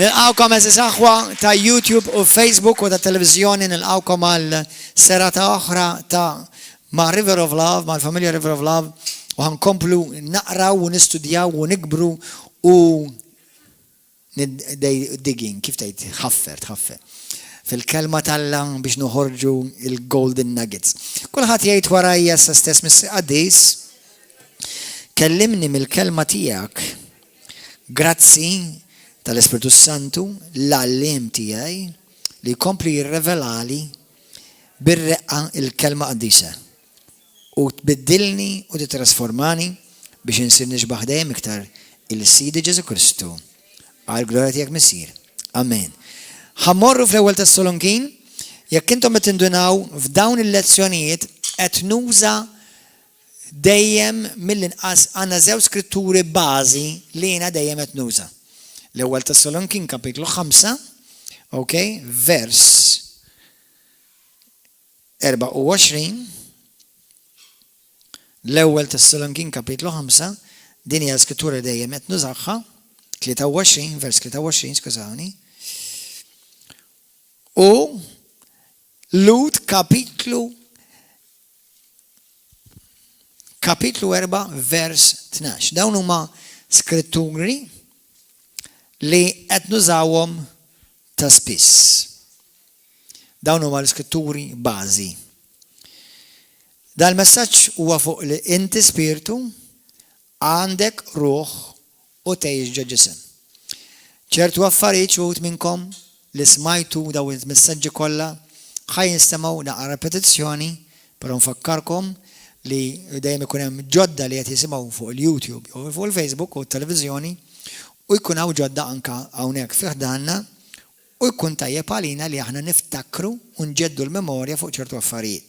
Nilqawkom eżis aħwa ta' YouTube u Facebook u ta' televizjoni, nilqawkom għal serata oħra ta' ma' River of Love, ma' l-familja River of Love, u ħankomplu naqraw u nistudjaw u nikbru u digging, kif tgħid, tħaffer fil-kelma Alla biex noħorġu il-golden nuggets. Kulħadd jgħid warajja sa stess mis-qaddis, kellimni mill-kelma tiegħek, grazzi tal-Espiritu Santu, l-għallim tiegħi li jkompli jirrevelali bir-reqqa il-kelma qaddisa u tbiddilni u titrasformani biex insir nixbaħ dejjem iktar il-Sidi Ġesu Kristu għal glorja tiegħek Missir. Amen. Ħammorru fl-ewwel Tessalonikin, jekk intom qed tindunaw f'dawn il-lezzjonijiet qed nuża dejjem mill-inqas għandna żewġ skritturi bażi li jiena dejjem qed nuża. L-ewwel Tessalonikin kapitlu 5, okay, vers 24. L-ewwel Tessalonikin kapitlu 5, din hija skrittura dejjem qed nużagħha, 23, vers 23, skużawni. U Lut kapitlu 4, vers 12. Dawn huma skritturi li qed nużawhom ta' spiss. Dawn huma l-iskritturi bażi. Dal-messaġġ huwa fuq li inti spiritu għandek ruħ u tgħix ġo ġisem. ċertu affarijiet xuħut minnkom li smajtu daw il-messaġġi kollha ħajinstemaw naqra repetizzjoni, però nfakkarkom li dejjem ikun hemm ġodda li qed jisimgħu fuq il-YouTube u fuq il-Facebook u t-televiżjoni u jkun hawn ġodda anka hawnhekk fih danna u jkun tajjeb għalina li aħna niftakru u nġeddu l-memorja fuq ċertu affarijiet.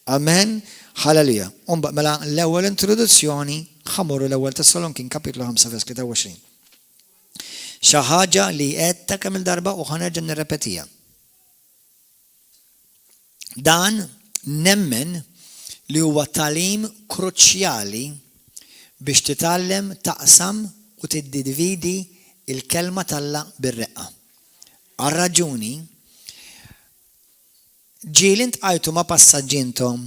Amen. Halleluja. Mela l-ewwel introduzzjoni ħamurru l-ewwel Tessalonikin kapitlu 5 vers 23. Xi ħaġa li qedta kemm il-darba u ħanerġa' nirrepetija. Dan nemmen li huwa talim kruċjali biex titgħallem taqsam u tiddividi il-kelma Alla bir-reqqa. Għal-raġuni, ġieli ntqajtu ma' passaġġintom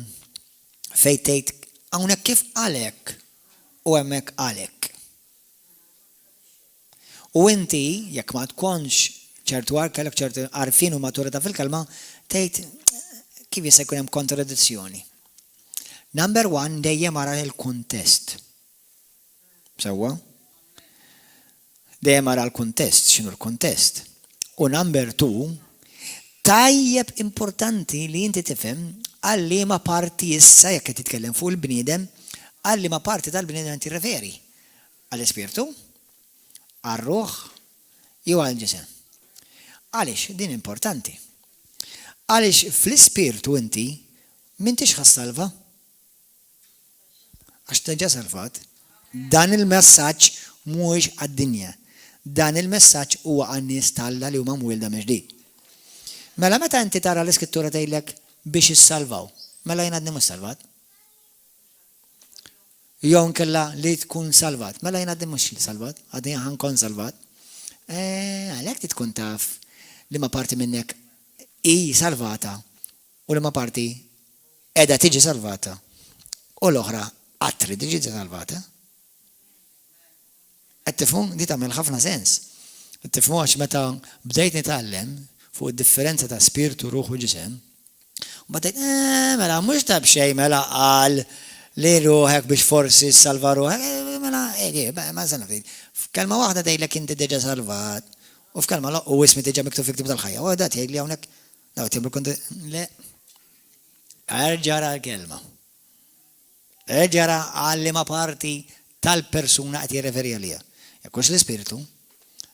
fejn tgħid hawnhekk kif għalek u hemmhekk għalek. U inti jekk ma tkunx ċertu kellek ċertu għarfien u maturità fil-kelma, tgħid kif jista' jkun hemm kontradizzjoni. Number 1 dejjem ara il-kuntest. Sewwa? Dejjem ara l-kuntest, x'inhu l-kuntest. U number 2, tajjeb importanti li inti tifhem għal liema parti issa jekk qed titkellem fuq il-bniedem, għal liema parti tal-bniedem tirreferi. Għall-ispirtu, għar-ruħ jew għall-ġisem. Għaliex din importanti. Għaliex fl-ispirtu inti m'intix ħassalva. Għax teġa salvat. Dan il-messaġġ mhuwiex għad-dinja. Dan il-messaġġ huwa għan-nies Alla li huma mwilda mill-ġdid. Mela meta inti tara l-iskrittura tgħidlek biex issalvaw, mela jien għadni mhux salvat. Jew nkella li tkun salvat, mela jien għadni mhux salvat, għadni ħankun salvat. Għalhekk tkun taf li ma parti minnek hi salvata u li ma parti qiegħda tiġi salvata u l-oħra qatt trid tiġi salvata. Qed tifhmu di tagħmel ħafna sens. Qed tifhmu għax meta bdejt nitgħallem fuq id-differenza ta' spiritu, ruħ u ġisem, u badejt, mela mhux tab xejn mela qal li ruħek biex forsi salva ruħek, mela ma żana ftit. F'kelma waħda tgħidlek inti diġà salvat, u f'kelma u ismi diġà miktub fil-ktib tal-ħajja. U dat jgħidli hawnhekk daw tiblu le. Erġara l-kelma. Erġara għal liema parti tal-persuna qed jirreferi għaliha. Jekk hux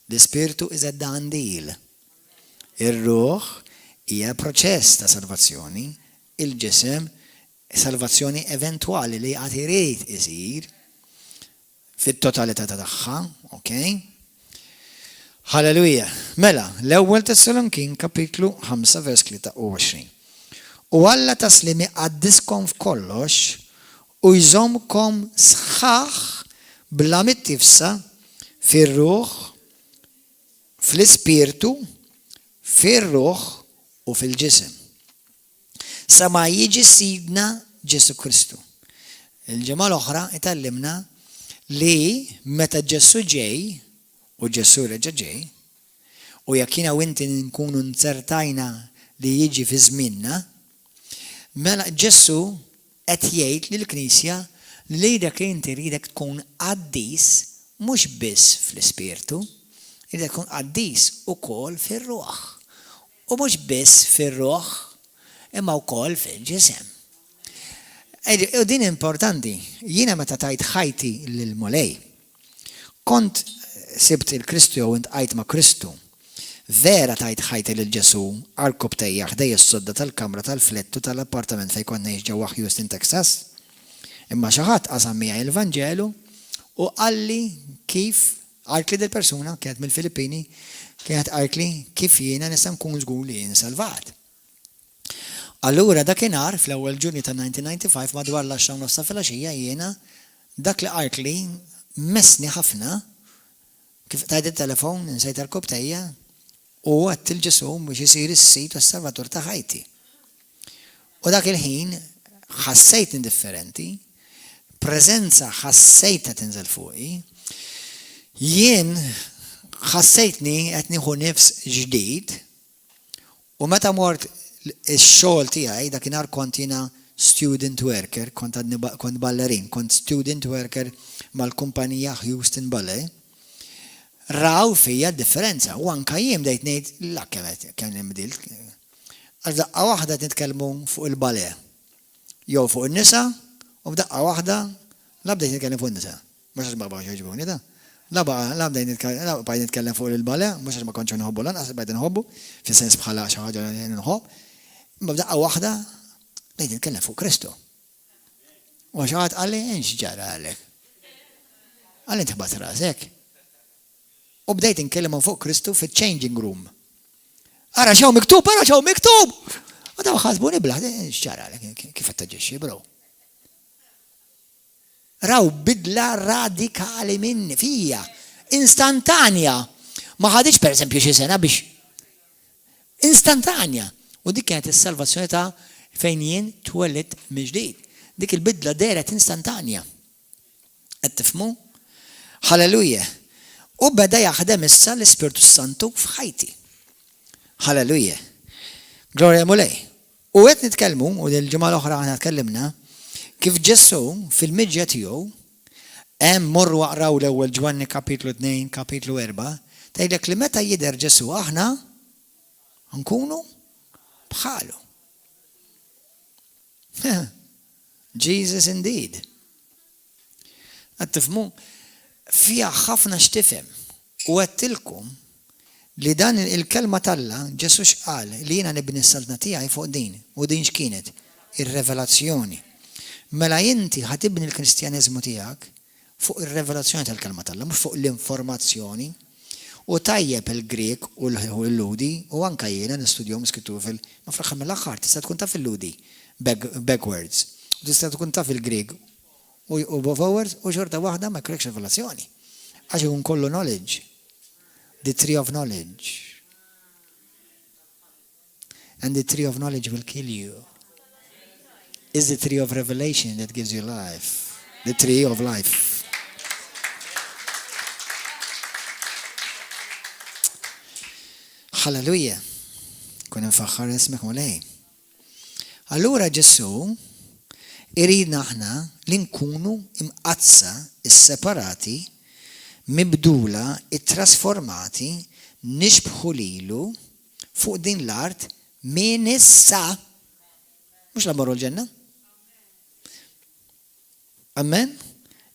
l-ispirtu is a done deal. Ir-ruħ hija proċess ta' salvazzjoni, il-ġisem salvazzjoni eventwali li qatt irid isir fit-totalità tagħha, okay? Halleluja. Mela, l-ewwel Tessalonikin kapitlu 5 vers 23. U Alla taslimi għaddiskom f'kollox u jżommkom sħaħ bla mittifsa fir-ruħ, fl-ispirtu, fir-ruħ u fil-ġisem. Sa ma jiġi sidna Ġesu Kristu. Il-ġimgħa l-oħra itallimna li meta Ġesu ġej u Ġesu reġa' ġej u jekk jiena u inti nkunu nċertajna li jiġi fi żmienna, mela Ġesu qed jgħid lill-Knisja li dak inti ridek tkun qaddis mhux biss fl-ispirtu, ridek tkun qaddis ukoll fir-ruħ. U mhux biss fir-ruħ imma wkoll fil-ġisem. U din importanti, jiena meta tajt ħajti lil-Mulej, kont sibt il-Kristu jew intqajt ma' Kristu, vera tajt ħajti lil Ġesu għall-kub tejja ħdejja s-sodda tal-kamra tal-flettu tal-appartament fejn kont ngħix ġewwa Houston, Texas. Imma xi ħadd qasam miegħi l-Vanġelu u qalli kif għarkli del-persuna kienet mill-Filippini, kienet għarkli kif jiena nista' nkun żgur li jien salvat. Allura dakinhar fl-ewwel ġunju ta' 1995 madwar l-10 nofsa filgħaxija jiena dak li għarkli messni ħafna kif tajt it-telefon nsejt għall-kub tejja u għedt il-Ġesu biex isir is-Sid tas-Salvatur ta' ħajti. U dak il-ħin ħassejt indifferenti, preżenza ħassejtha tinżel fuqi, jien ħassejtni qed nieħu nifs ġdid u meta mort ix-xogħol tiegħi dakinhar kont jiena student worker, kont ballerin, kont student worker mal-kumpanija Houston Ballet. Raw fija differenza u anke jien bdejt ngħid la kemm nibdilt. Għax daqqa waħda nitkellmu fuq il-ballet. Jew fuq in-nisa u b'daqqa waħda la bdejt nitkellem fuq in-nisa. Mhux għax ma baqgħux jogħġbuni da. La bdejt nitkellem fuq il-ballet, mhux għax ma kontx inħobbu lanqas bdejt inħobbu, fis-sens bħala xi ħaġa li nħobb. Ma b'daqqa waħda bdejt nitkellem fuq Kristu. U xi ħadd qal li inx ġara għalek. Għal inti ħbad rasek. U bdejt nitkellem fuq Kristu fiċ-changing room. Ara xew miktub, ara xew miktub! U daw ħasbuni bla, inx ġara għalek, kif qed taġixxi bro. Raw bidla radikali minni fija, instantanja. Ma ħadix pereżempju xi sena biex instantanja. U dik kienet is-salvazzjoni ta' fejn jien twellit mill-ġdid. Dik il-bidla deret instantanja. Qed tifhmu? Halleluja. U beda jaħdem issa l-Ispirtu Santu f'ħajti. Halleluja. Gloria Mulej. U qed nitkellmu u l-ġimgħa l-oħra aħna tkellimna kif Ġesu fil-miġja tiegħu hemm morru waqraw l-ewwel Ġwanni kapitlu 2, kapitlu 4, tgħidlek li meta jidher Ġesu aħna nkunu bħalu. Jesus indeed. Qed tifhmu fiha ħafna x'tifhem u għedtilkom li dan il-kelma talla Ġesu x'qal li jiena nibni s-saltna tiegħi fuq din u din x'kienet ir-revelazzjoni. Mela inti ħatibni l-Kristjaneżmu tiegħek fuq ir-revelazzjoni tal-kelma talla, mhux fuq l-informazzjoni. U tajjeb il-Grek u l-Ludi u anka jiena nistudjom skrittur ma fl-aħħar mill-aħħar tista' tkun taf il-Ludi backwards. Tista' tkun taf il-Grek u forwards u xorta waħda ma jkollekx rivelazzjoni. Għax ikun kollu knowledge. The tree of knowledge. And the tree of knowledge will kill you. It's the tree of revelation that gives you life. The tree of life. Halleluja. Kun nfaħħar ismek Mulej. Allura Ġesu iridna aħna li nkunu imqazza, is-separati, mibdula, it-trasformati, nixbħu lilu fuq din l-art min issa. Mhux la morru l-ġenna? Amen?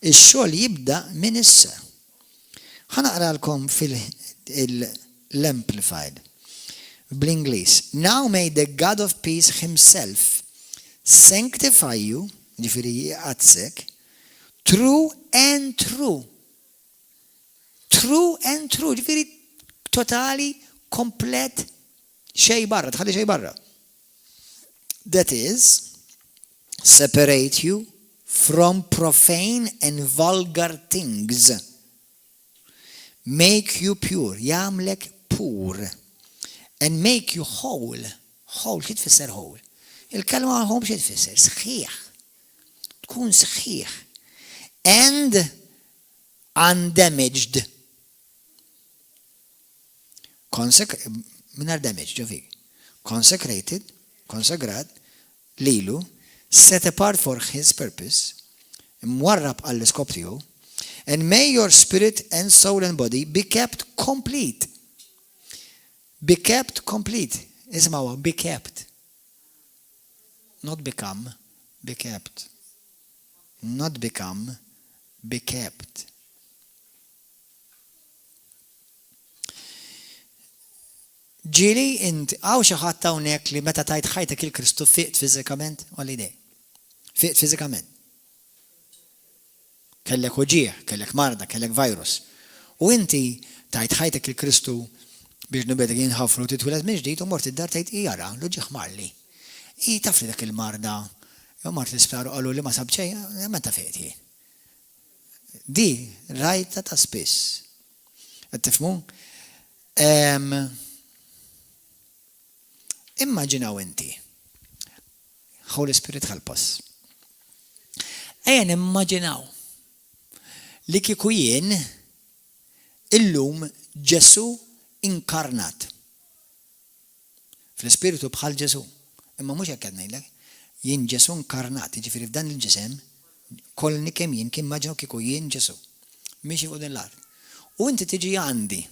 Ix-xogħol jibda min issa. Ħanaqralkom l-Amplified bl-Ingliż. Now may the God of peace himself sanctify you, ġifieri jqadsek, true and true. True and true, ġifieri totali, komplet, xej barra, tħalli xej barra. That is, separate you from profane and vulgar things. Make you pure, jagħmlek poor and make you whole. Whole, xi tfisser whole? Il-kelma whole xi tfisser? Sħiħ. Tkun sħiħ. And undamaged. Minar damage, ġofi. Consecrated, consagrat, lilu, set apart for his purpose, mwarrab għall-iskop tiegħu, and may your spirit and soul and body be kept complete. Be kept complete. Ismawa, be kept. Not become, be kept. Not become, be kept. Ġili, għaw xaħat hawnhekk li meta tajt ħajtek il-Kristu fiqt fiżikament, għalli dej. Fiqt fiżikament. Kellek uġieħ, kellek marda, kellek virus. U inti tajt ħajtek il-Kristu biex nubedek jinħafru titwiled minn ġdid u mort id-dar tajt jara, l-uġieħ marli. Tafli dak il-marda, jew mart l-isptaru qalu li ma sabċej, ma ta' fiqti. Di, rajta ta' spiss. Qed tifhmu? Immaġinaw inti. Holy Spirit help us. Ejja nimmaġinaw li kieku jien illum Ġesu inkarnat. Fl-Ispiritu bħal Ġesu. Imma mhux hekk qed ngħidlek. Jien Ġesu inkarnat, jiġifieri f'dan il-ġisem kollni kemm jien kien immaġinaw kieku jien Ġesu. Mixi fuq din l-art. U inti tiġi għandi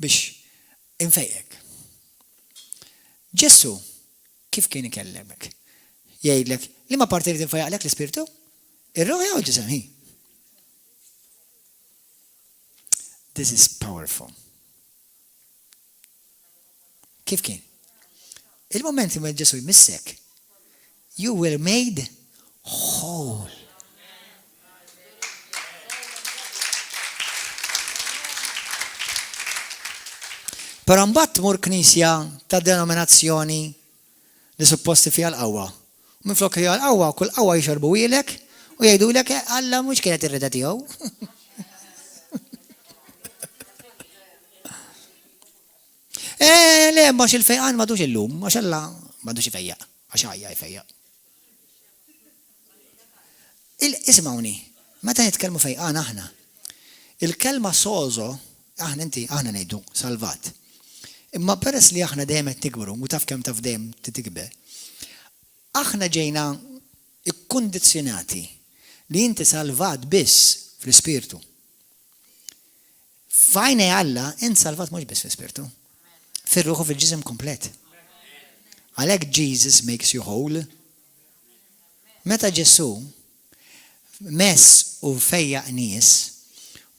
biex infejqek. Ġesu, kif kien ikellemek? Jgħidlek, li ma parti li tinfejqlek l-Ispiritu? Ir-ruħ jew ġisem hi? This is powerful. Kif kien? Il-momenti ma Ġesu jmissek, you were made whole. Però mbagħad tmur knisja ta' denominazzjoni li supposti fiha l-qawwa. Minflok fiha l-qawwa, kull qawwa jxorbu ilek u jgħidulek Alla mhux kienet ir-reda tiegħu. Le, mhux il-fejqan m'għadux illum, għax Alla m'għadux ifejjaq, għax Ħajja jfejjaq. Ismawni, meta nitkellmu fejqan aħna, il-kelma sozo, aħna ngħidu salvat. Imma peress li aħna dejjem qed nikbru u taf kemm taf dejjem titikber. Aħna ġejna ikkundizzjonati li inti salvat biss fl-Ispirtu. F'għajnej Alla int salvat mhux biss fl-Ispirtu. Fir-ruħ u fil-ġisem komplet. Għalhekk Jesus makes you whole. Meta Ġesu mess u fejjaq nies,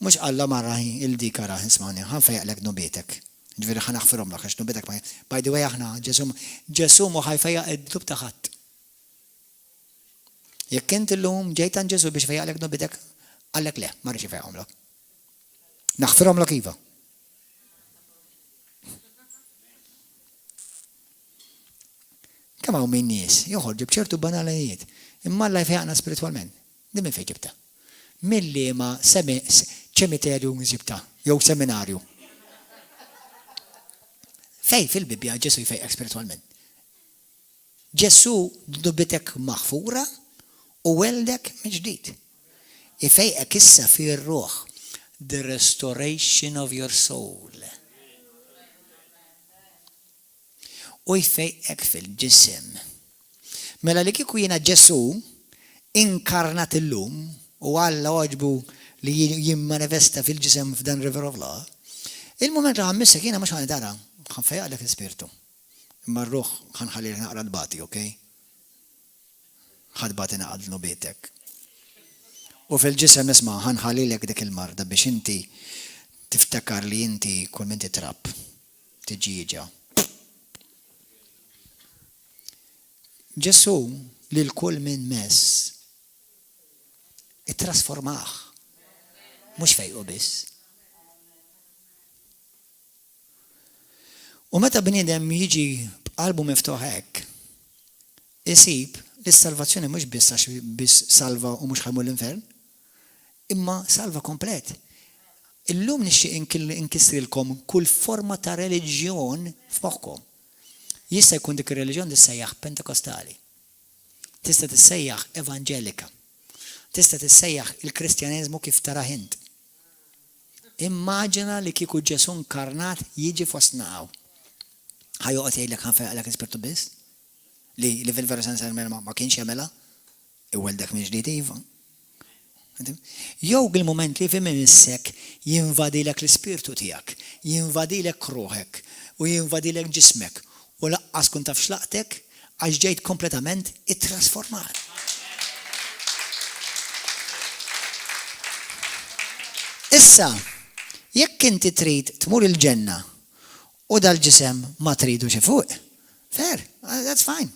mhux Alla marra il-dik ara ismani, ħanfejjaqlek nubietek. Ġifieri ħanaħfirhom lek għax nubietek by the way aħna Ġesu mu ħajfejjaq id-dub ta' ħadd. Jekk int illum ġejt għand Ġesu biex fejjaqlek nubietek, għalek le, ma rridx ifejjaqhomlek. Naħfirhomlek iva. Kemm hawn min nies joħorġu b'ċertu banalijiet, imma Alla jfejjaqna spiritwalment. Din minn fejn ġibta? Mill-liema ċemiterju ġibta, jew seminarju. Fej fil-Bibja Ġesu jfejqek spiritualment. Ġesu dubitek maħfura u weldek mill-ġdid. Jfejqek issa fir-ruħ. The restoration of your soul. U jfejqek fil-ġisem. Mela li kieku jiena Ġesu inkarnat illum u Alla oġbu li jimmanifesta fil-ġisem f'dan River of Love, il-moment li ħammissek jiena mhux ħanidara, ħanfejqlek l-Ispirtu. Imma r-ruħ ħanħallilek naqra d-bati, okej? Ħadbati naqad nubietek. U fil-ġisem nisma' ħanħallilek dik il-marda biex inti tiftakar li inti kull min titrab tiġiġa. Ġesu li l-kull minn mess it-trasformaħ. Mhux fejqu biss. U meta bniedem jiġi b'qalbu miftuħ hekk, isib li s-salvazzjoni mhux biss salva u mhux ħajmu l-infern, imma salva komplet. Illum nixtieq inkissrilkom kull forma ta' reliġjon f'moħħkom. Jista' jkun dik ir-reliġjon tissejjaħ Pentekostali. Tista' tissejjaħ Evanġelika. Tista' tissejjaħ il-Kristjaneżmu kif tarah int. Immaġina li kieku Ġesu inkarnat jiġi fostna hawn. Ħajoqgħod jgħidlek ħanfeqlek ispirtu biss? Li fil-veru sens ma kienx jagħmilha? Iweldek minn ġdid iva. Jew bil-moment li fim imissek jinvadilek l-ispirtu tiegħek, jinvadilek ruħek u jinvadilek ġismek u laqqas kun taf xlaqtek għax ġejt kompletament ittrasformat. Issa, jekk inti trid tmur il-ġenna u dal-ġisem ma tridu xi fuq, fair, that's fine.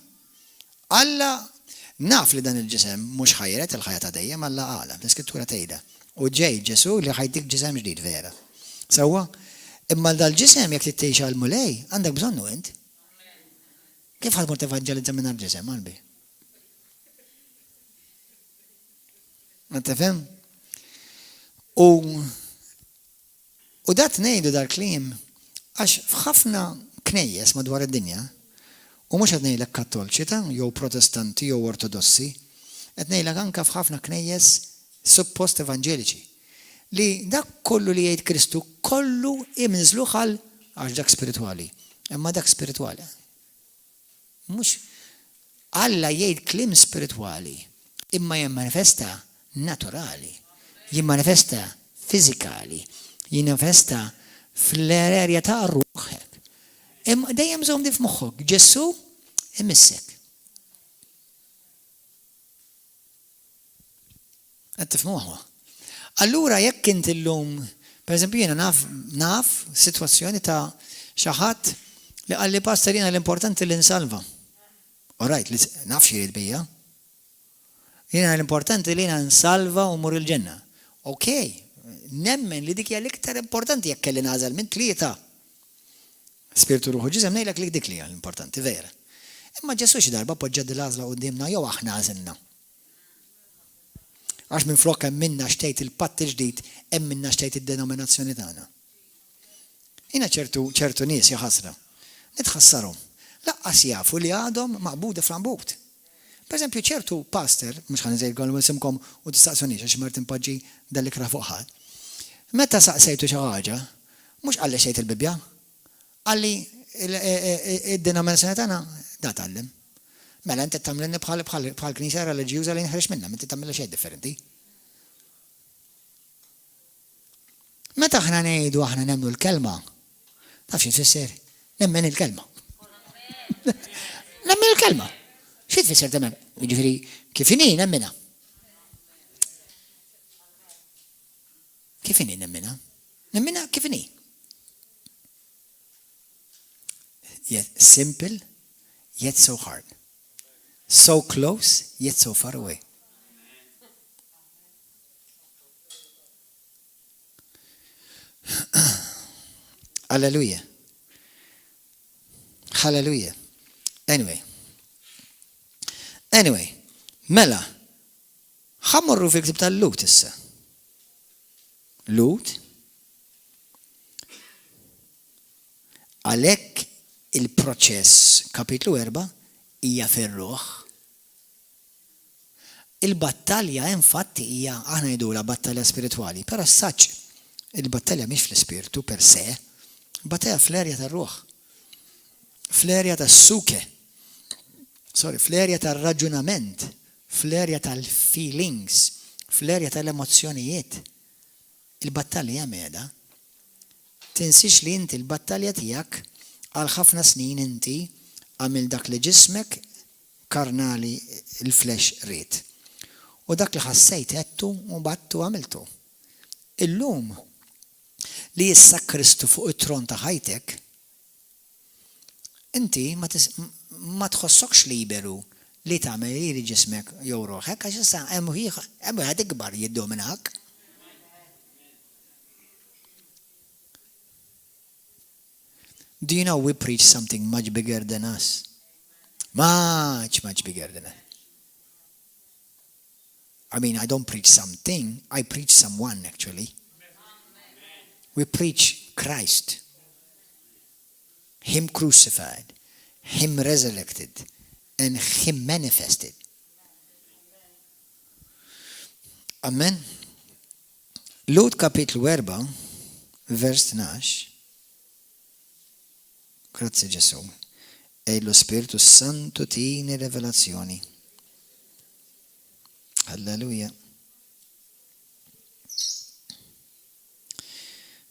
Alla naf li dan il-ġisem mhux ħajret il-ħajja ta' dejjem Alla qala, l-Iskrittura tgħidha. U ġej Ġesu li ħajdik ġisem ġdid vera. Sewwa, imma dal-ġisem jekk titgħix għal mulej għandek bżonnu int. Kif ħadmur tevanġelizza minn għal-ġisem qalbi? Ma tifhem? U dat ngħidu dal-kliem għax f'ħafna knejjes madwar id-dinja u mhux qed ngħidlek Kattolċi jew Protestanti jew Ortodossi, qed ngħidlek anke f'ħafna knejjes suppost evanġeliċi li dak kollu li jgħid Kristu kollu imniżluh għax dak spiritwali. Imma dak spiritwali. Mhux Alla jgħid kliem spiritwali imma jimmanifesta naturali, jimmanifesta fiżikali, jinmanifesta fl-erja ta' ruħek. Dejjem żomm di f'moħħok, Ġesu imissek. Qed tifhmuha. Allura jekk int illum, pereżempju jiena naf sitwazzjoni ta' xi ħadd li qal li pastor jiena l-importanti li nsalva. Alright, naf xi jrid bija. Jiena l-importanti li jiena nsalva u mur il-ġenna. Okay, nemmen li dik hija l-iktar importanti jekk kelli nażel minn tlieta. Spiritu ruħu ġisem ngħidlek li dik li hija l-importanti vera. Imma Ġesu xi darba poġġa l-għażla qudiemna jew aħna għażilna. Għax minn flok hemm minna xtejt il-patt ġdid, hemm minna xtejt id-denominazzjoni tagħna. Jiena ċertu nies jaħasra. Nitħassarhom. Laqqas jafu li għadhom maqbuda fl-ambut. Pereżempju ċertu pastor, mhux ħan nżejjlkom isimkom u tistaqsunix għax mart impaġġi dal-ikra fuq ħadd. Meta saqsejtu xi ħaġa, mhux qalli xejn il-Bibja, qalli id-denominazzjoni tagħna da tgħallem. Mela inti tagħmilni bħal knisja reliġjuża li nħreġ minnha, inti tagħmilha xejn differenti. Meta aħna ngħidu aħna nemmnu l-kelma, taf xi tfisser? Nemmen il-kelma. Nemmen il-kelma. Xi tfisser temmen? Jiġifieri kif inhi nemminha. Kif inhi nemminha? Nemminha kif inhi. Yet simple, yet so hard. So close, yet so far away. Hallelujah. Hallelujah. Anyway, mela, ħammurru fil-ktib tal-Lut issa. Lut, għalhekk il-proċess, kapitlu 4, hija fir-ruħ. Il-battalja infatti hija aħna ngħidula battalja spiritwali, però saċ il-battalja mhix fl-ispirtu per se, battalja fl-erja tar-ruħ. Fl-erja tas-suke. Fl-erja tar-raġunament, fl-erja tal-feelings, fl-erja tal-emozzjonijiet. Il-battalja meda. Tinsix li inti l-battalja tiegħek għal ħafna snin inti għamil dak li ġismek karnali il-flesh rate. U dak li ħassejt għettu u battu għamiltu. Illum li jissakristu fuq it-tron ta' ħajtek, inti ma tħossokx liberu li tagħmel li ġismek jew ruħek għax issa hemm wieħed ikbar jiddominak. Do you know we preach something much bigger than us? Much bigger than us. I mean, I don't preach something, I preach someone actually. We preach Christ. Him crucified, Him resurrected, and Him manifested. Amen. Lut kapitlu 4, vers 12. Grazie Gesù. E lo Spirito Santo tiene rivelazioni. Alleluia.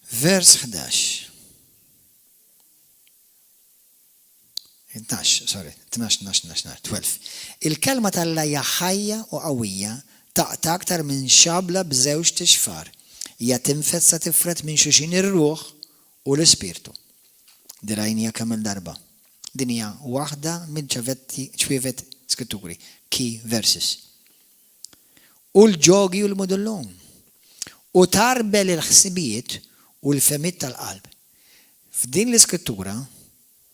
Vers 11. 12. Il-kelma tal-Alla hija ħajja u qawwija taqta' aktar minn xabla b'żewġ tixfar. Hija tinfed sa tifret minn xulxin ir-ruħ u l-ispirtu. Dirajnija kemm il-darba. Din hija waħda mill-ċwivet skritturi, key verses. U l-ġogi u l-modullum. U tarbel il-ħsibijiet u l-femiet tal-qalb. F'din l-iskrittura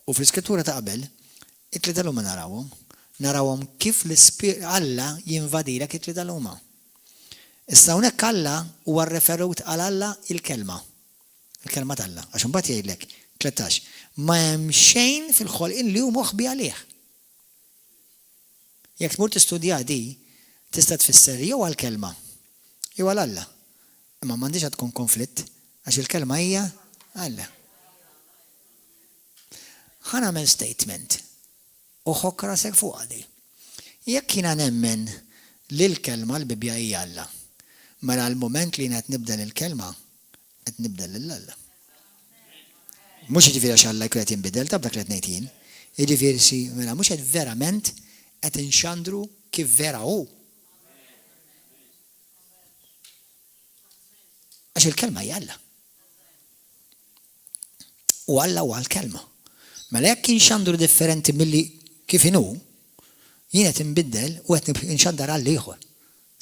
u fl-iskrittura ta' qabel, it-tlieta l-huma narawhom kif Alla jinvadilek it-tlieta l-huma. Issa hawnhekk Alla huwa rreferut għal Alla il-kelma tal-Alla, għax imbagħad jgħidlek 13. Ma hemm xejn fil-ħolqien li hu moħħbi għalih. Jekk tmur tistudja di, tista' tfisser jew għall-kelma jew għal Alla. Imma m'għandix tkun konflitt għax il-kelma hija Alla. Ħa nagħmel statement u ħokk rasek fuq għadi. Jekk jiena nemmen li l-kelma l-Bibja hija Alla, mela l-mument li qed nibda l-kelma qed nibda lill-Alla. Mhux jiġifieri għax Alla jkun qed jinbidel ta' dak li qed ngħid jien. Jiġifieri mela mhux qed verament qed inxandru kif vera hu. Għax il-kelma hija Alla. U Alla huwa l-kelma. Mela jekk inxandru differenti milli kif inhu, jien qed inbiddel u qed inxaddar għal ieħor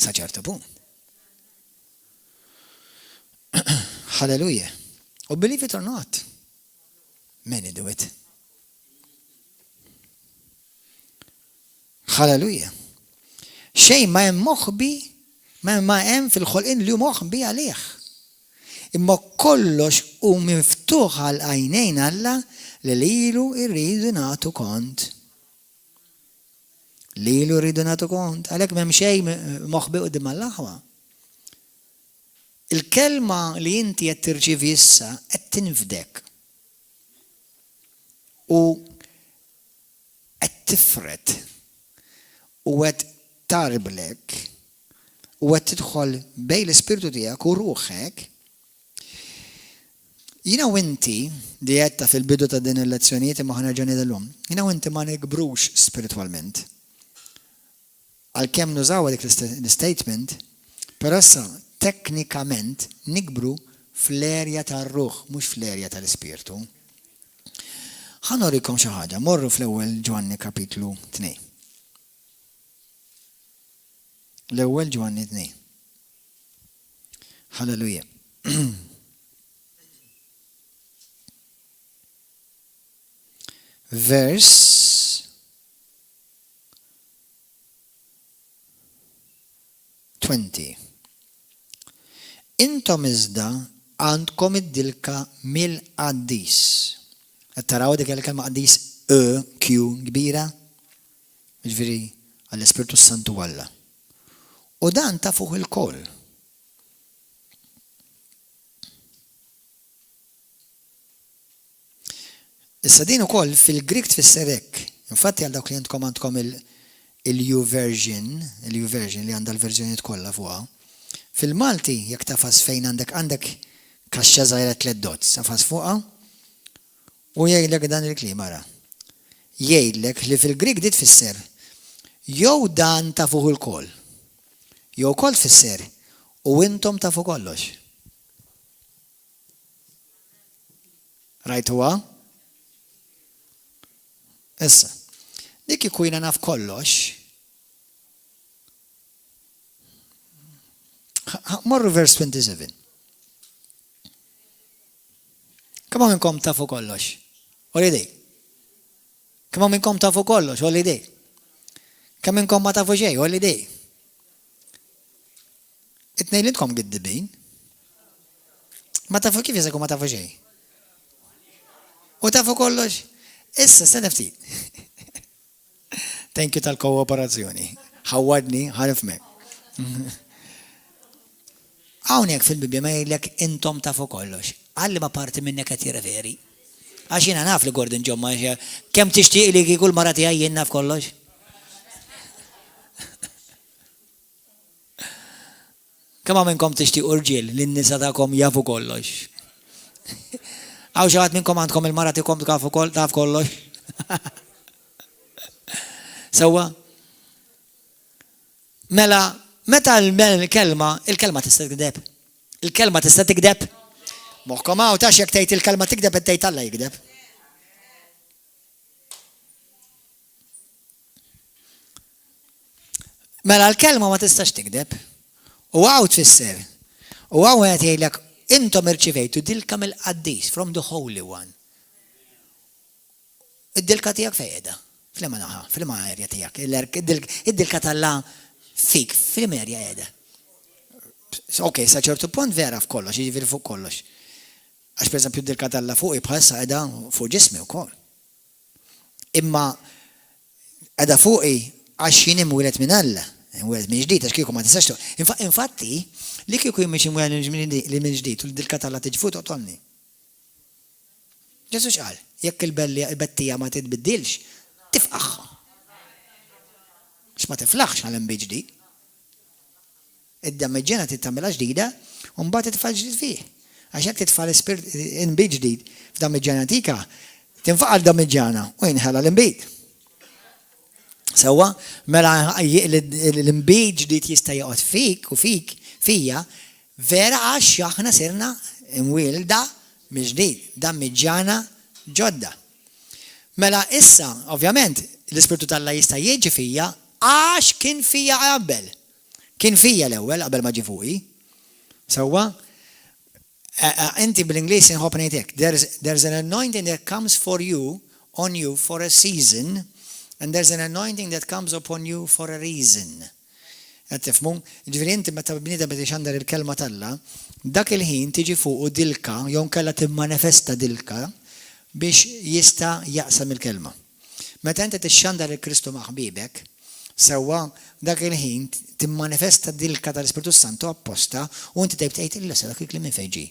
sa ċertu punt. Hallelujah. U believe it or not, many do it. Hallelujah. Xejn ma hemm moħħbi, ma hemm fil-ħolqien li hu moħħbi għalih. Imma kollox hu miftuħ għal għajnejn Alla li lilu rridu nagħtu kont. Lilu rridu nagħtu kont. Għalhekk m'hemm xejn moħħbi quddiem Alla. Il-kelma li inti qed tirċievi issa qed tinfdek. U qed tifret. U qed tarblek. U qed tidħol bejn l-ispirtu tiegħek u ruħek. Jina u inti, di għetta fil-bidu ta' din il-lezzjonijiet imma ħana ġani dal-lum, jina u inti ma nikbrux spiritualment. Għal-kem nużaw dik l-statement, per issa teknikament nikbru fl-erja tal-ruħ, mux fl-erja tal-ispirtu. Ħanorikom xi ħaġa, morru fl-ewwel Ġwanni kapitlu 2. L-ewwel Ġwanni 2. Halleluja. Verse 20. Intom iżda għandkom id-dilka mill-qaddis. Qed taraw dik il-kelma qaddis Q kbira, jiġifieri għall-Ispirtu Santu Alla. U dan ta' fuq il-koll. Issa din ukoll fil-Grik tfisser hekk. Infatti għal dawk li għandkom il-U-version li għandha l-verżjonijiet kollha fuqha. Fil-Malti jekk tafas fejn għandek kaxxa żgħira 3 dots, tafas fuqha u jgħidlek dan il-kliem ara. Jgħidlek li fil-Grik di tfisser jew dan ta' fuq il-koll. Jew ukoll tfisser u intom ta' fuq kollox. Rajtuha? Issa, dik kieku jiena naf kollox. Morru vers 27. Kemm minnkom tafu kollox? Holiday. Kemm minnkom tafu kollox? Holiday. Kemm minnkom ma tafu xejn? Holiday. Itnejn lidkom giddibin. Ma tafu kif jisek u ma tafu xejn? U tafu kollox? Issa, stana ftit. Thank you tal-kooperazzjoni. Ħawadni, ħarifmek. Hawnhekk fil-Bibja ma jgħidlek intom tafu kollox. Għalli ma parti minnek qed jirreferi. Għax jiena naf li Gordon John ma kemm tixtieq li kieku l-mara tiegħi jien naf kollox. Kemm minnkom tixtieq urġiel li n-nisa tagħkom jafu kollox. Għaw xi ħadd minnkom għandkom il-mara tiegħkom taf kollox. Sewwa? Mela, meta il-kelma tista' tikdeb. Il-kelma tista' tikdeb. Moħħkom hawn tax jekk tgħid il-kelma tikdeb qed tgħid Alla jikdeb. Mela l-kelma ma tistax tikdeb. U hawn tfisser. U hawn qed jgħidlek intom irċivejtu dilka mill-qaddis from the Holy One. Id-dilka tiegħek fejn qiegħda? Fl-ma erja tiegħek. Id-dilka tal-la fik, fil-merja qiegħda. Ok, sa ċertu punt vera f'kollox, jiġifieri fuq kollox. Għax per eżempju d-dilka tal-la fuq bħalissa qiegħda fuq ġismi wkoll. Imma qiegħda fuqi għax jien imwieled minn Alla. Imwieled minn ġdid għax kieku ma tistax. Infatti, li kieku jien mhix imwieled minn ġdid u l-dilka tal-la tiġi fuq toqtolni. Ġesu x'qal, jekk il-bettija ma titbiddilx, tifqaħ. X'ma tiflaħx għal imbit ġdid. Id-dammeġġena tittamilha ġdida u mbagħad titfal ġdid fih. Għax jekk titfal imbit ġdid f'dammeġġana antika, tinfaqal dammeġġana u jinħela l-imbit. Sewwa, mela l-imbit ġdid jista' joqgħod fik u fija vera għax aħna sirna imwielda mill-ġdid, dammeġġana ġodda. Mela issa, ovvjament, l-Ispirtu tal-Alla jista' jiġi fija għax kien fija qabel. Kien fija l-ewwel qabel ma ġi fuqi. Sewwa, inti bil-Ingliż inħobb ngħidlek, there's an anointing that comes on you for a season, and there's an anointing that comes upon you for a reason. Qed tifhmu? Ġifieri inti meta bniedem qed ixandar il-kelma tal-Alla, dak il-ħin tiġi fuqu dilka jew kellha timmanifesta dilka biex jista' jaqsam il-kelma. Meta inti tixxandar il-Kristu ma' ħbibek, sewwa dak il-ħin timmanifesta dilka tal-Ispirtu Santu apposta u inti tgħid illa dak il-kliem minn fejn ġie.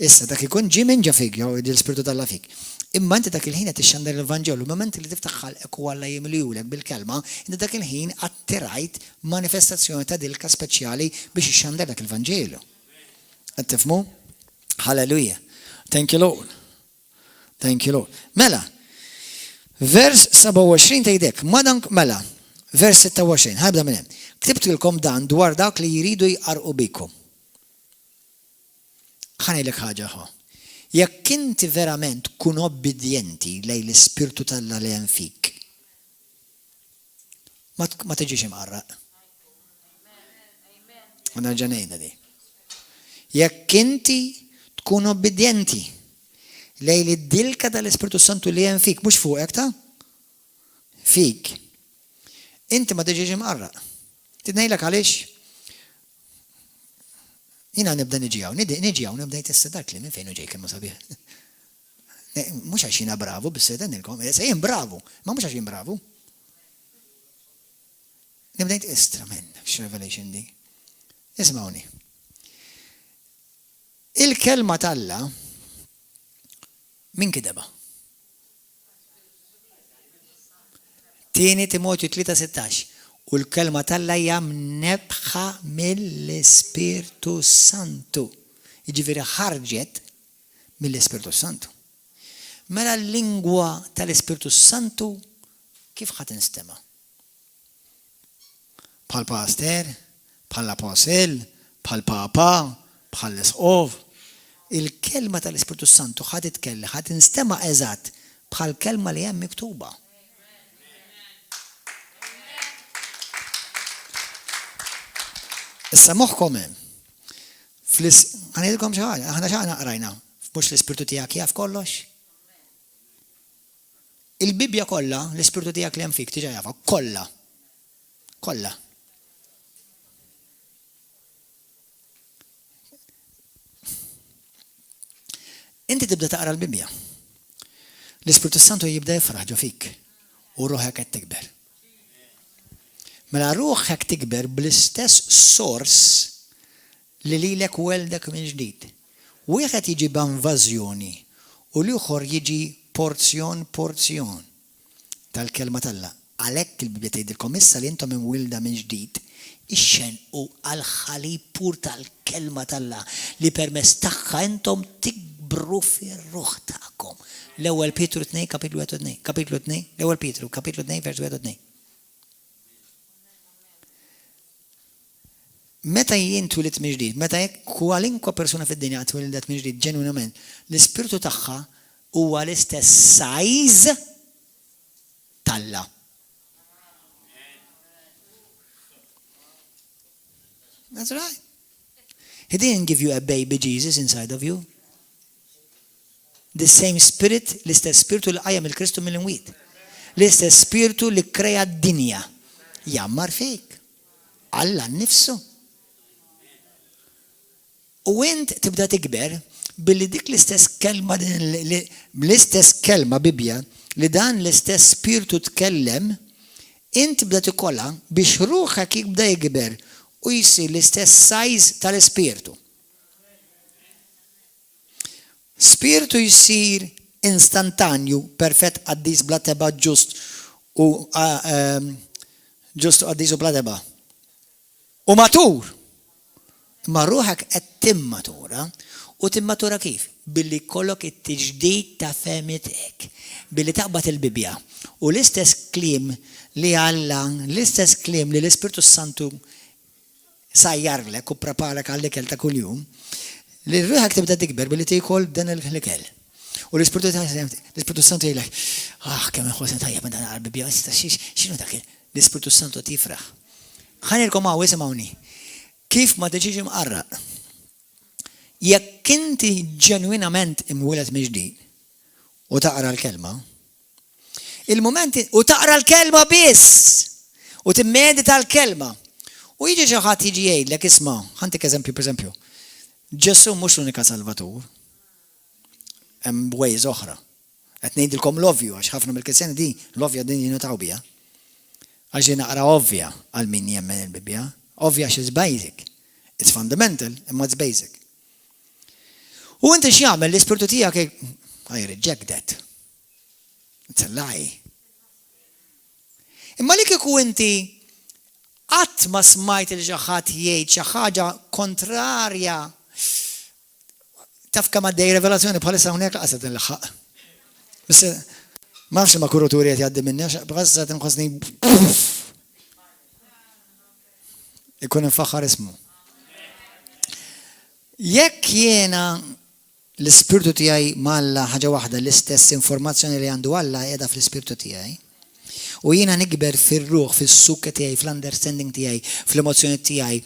Issa dak ikun ġie minn ġa fik jew l-Ispirtu tal-Alla fik. Imma inti dak il-ħin qed tixxandar il-Vanġelu, moment li tiftaħ ħalqek u Alla jimlijulek bil-kelma, inti dak il-ħin attirajt manifestazzjoni ta' dilka speċjali biex ixxandar dak il-Vanġelu. Qed tifhmu? Hallelujah. Thank you Lord. Thank you Lord. Mela, vers 27 tgħidek, mela, vers 26, ħabda minn hemm. Ktibtilkom dan dwar dak li jridu jqarqu bikom. Ħanejlek ħaġa ħa. Jekk inti verament kun obbedjenti lejn l-Ispirtu tal-Alla li hemm fik, ma tiġix imqarraq. Ma nerġa' ngħidha di. Jekk inti tkun obbedjenti lejn id-dilka tal-Ispirtu Santu li hemm fik, mhux fuqek ta' fik. Inti ma tiġix imqarraq. Tidnejlek għaliex? Jiena nibda niġi hawn, nibda jtissa dak li minn fejn ġej kemm sabiħ. Mhux għax jiena bravu, bis-seta nilkom, jien bravu, ma mhux għax jien bravu. Nibda jtqistra minn x-revelation di. Ismawni. Il-kelma tal-Alla min kideba? Tieni Timotju 3:16. U l-kelma tal-Alla hija mnebħa mill-Ispirtu Santu. Jiġifieri ħarġet mill-Ispirtu Santu. Mela l-lingwa tal-Ispirtu Santu kif ħadd instema'? Bħal paster, bħal apostel, bħal papa, bħal isqof. Il-kelma tal-Ispirtu Santu ħadd instema' eżatt bħal kelma li hemm miktuba. Issa moħħkom hemm. Ħanidilkom xi ħaġa, aħna x'aħna qrajna, mhux l-Ispirtu tiegħek jaf kollox. Il-Bibja kollha, l-Ispirtu tiegħek li hemm fik tiġa jafha kollha. Kollha. Inti tibda taqra l-Bibja. L-Ispirtu Santu jibda jifraħ ġo fik u ruħek qed tikber. Mela ruħek tikber bl-istess sors li lilek weldek minn ġdid. Wieħed jiġi b'invażjoni u l-ieħor jiġi porzjon tal-kelma tal-Alla. Għalhekk il-Bibja tgħidilkom issa li intom imwilda minn ġdid ixxenqu għall-ħalib pur tal-kelma tal-Alla li permezz tagħha intom tikbru fir-ruħ tagħkom. L-ewwel Petru 2 kapitlu 2, l-ewwel Petru kapitlu 2 vers 2. Meta jien twilit minn ġdid, meta kwalinkwa persuna fid-dinja twilidet minn ġdid ġenwinament, l-ispirtu tagħha huwa l-istess size tal-Alla. That's right. He didn't give you a baby Jesus inside of you. The same spirit, l-istess spiritu li qajjem il-Kristu mill-imwiet. L-istess spiritu li krea d-dinja. Jammar fik. Alla nnifsu. U int tibda tikber billi dik l-istess kelma l-istess kelma Bibja li dan l-istess spiritu tkellem int tibda tikolla biex ruħek jibda jikber u jisir l-istess size tal-spiritu. Spiritu jisir instantanju, perfett għaddis bla teba ġust u għaddis u bla teba. U matur. Ma ruħek qed timmatura u timmatura kif? Billi kollok it-tiġdid ta' femitek. Billi taqbad il-Bibja. U l-istess klim li Alla, l-istess klim li l-Ispiritu Santu sajjarlek u preparek għall-ikel ta' kuljum, li ruħek tibda tikber billi tikol dan il-ikel. U l-Ispiritu Santu jgħidlek, kemm inħoss tajjeb dan għall-Bibja, x'inhu dak l-Ispiritu Santu tifraħ. Ħanilkom hawn isimgħuni. Kif ma tiġix imqarraq. Jekk inti ġenwinament imwieled minn ġdid u taqra l-kelma, il-momenti u taqra l-kelma biss u timmedita l-kelma u jiġi xi ħadd jiġi jgħidlek isma' ħantik eżempju pereżempju. Ġesu mhux l-unika Salvatur. Hemm ways oħra. Qed ngħidilkom l-ovvju għax ħafna mill-Kristjani di l-ovvja din jinutaw biha. Għax naqra ovvja għal min jemmen il-Bibja. Obvious is basic. It's fundamental, imma it's basic. U inti x'jagħmel l-ispirtu tiegħek I reject that. It's a lie. Imma li kieku inti qatt ma smajt il ħadd jgħid xi ħaġa kontrarja taf kemm għaddej revelazzjoni bħalissa hawnhekk laqset inlaħħaq. Biss ma nafx ma kuraturi qed jgħaddi minni għax bħalissa tinħossni ikun infaħħar ismu. Jekk jiena l-ispirtu tiegħi malla ħaġa waħda l-istess informazzjoni li għandu Alla qiegħda fl-ispirtu tiegħi. U jiena nikber fir-ruħ, fis-sukka tiegħi, fl-understanding tiegħi, fl-emozzjoni tiegħi,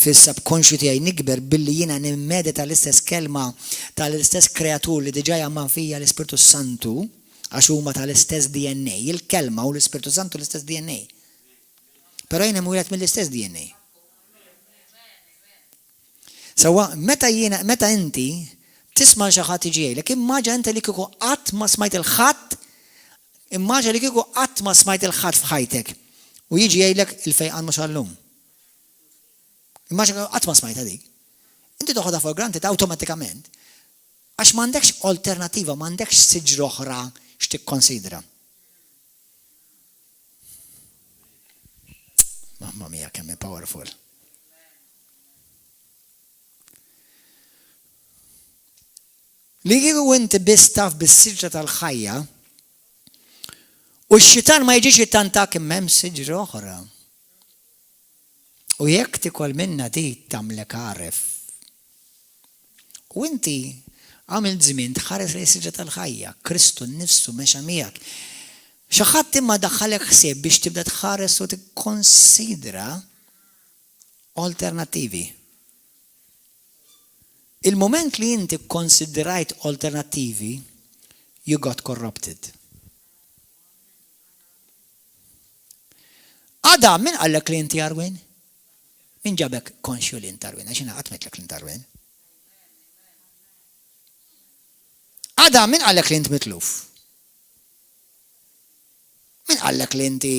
fis-subconscious tiegħi nikber billi jiena nimmedita l-istess kelma tal-istess kreatur li diġà jamman fija l-Ispirtu Santu għax huma tal-istess DNA, il-kelma u l-Ispirtu Santu l-istess DNA. Però jiena mwieled mill-istess DNA. Sawa, meta inti tisma' xi ħadd jiġi jgħidlek, immaġa inti li kieku qatt ma smajt il-ħadd, immaġa li kieku qatt ma smajt il-ħadd f'ħajtek u jiġi jgħidlek il-fejqan mhux għallum. Immaġa qatt ma smajta dik. Inti toħodha for granted awtomatikament għax m'għandekx alternattiva, m'għandekx siġra oħra x'tikkonsidra. Mamma mia kemm powerful. Li kieku inti biss taf bis-siġra tal-ħajja u x-xitan ma jiġix jittantak imma hemm siġra oħra. U jekk tikol minna di tagħmlek għaref. U inti għamilt żmien tħares lejn siġra tal-ħajja, Kristu nnifsu mexa miegħek. Xi ħadd imma daħħalek ħsieb biex tibda tħares u tikkonsidra alternattivi. Il-moment li inti konsiderajt alternativi, you got corrupted. Adam, min għallek li inti Arwin? Min ġabek konxju li inti Arwin? Għaxina għatmetlek li inti Arwin? Adam, min qallek li int mitluf? Min qallek li inti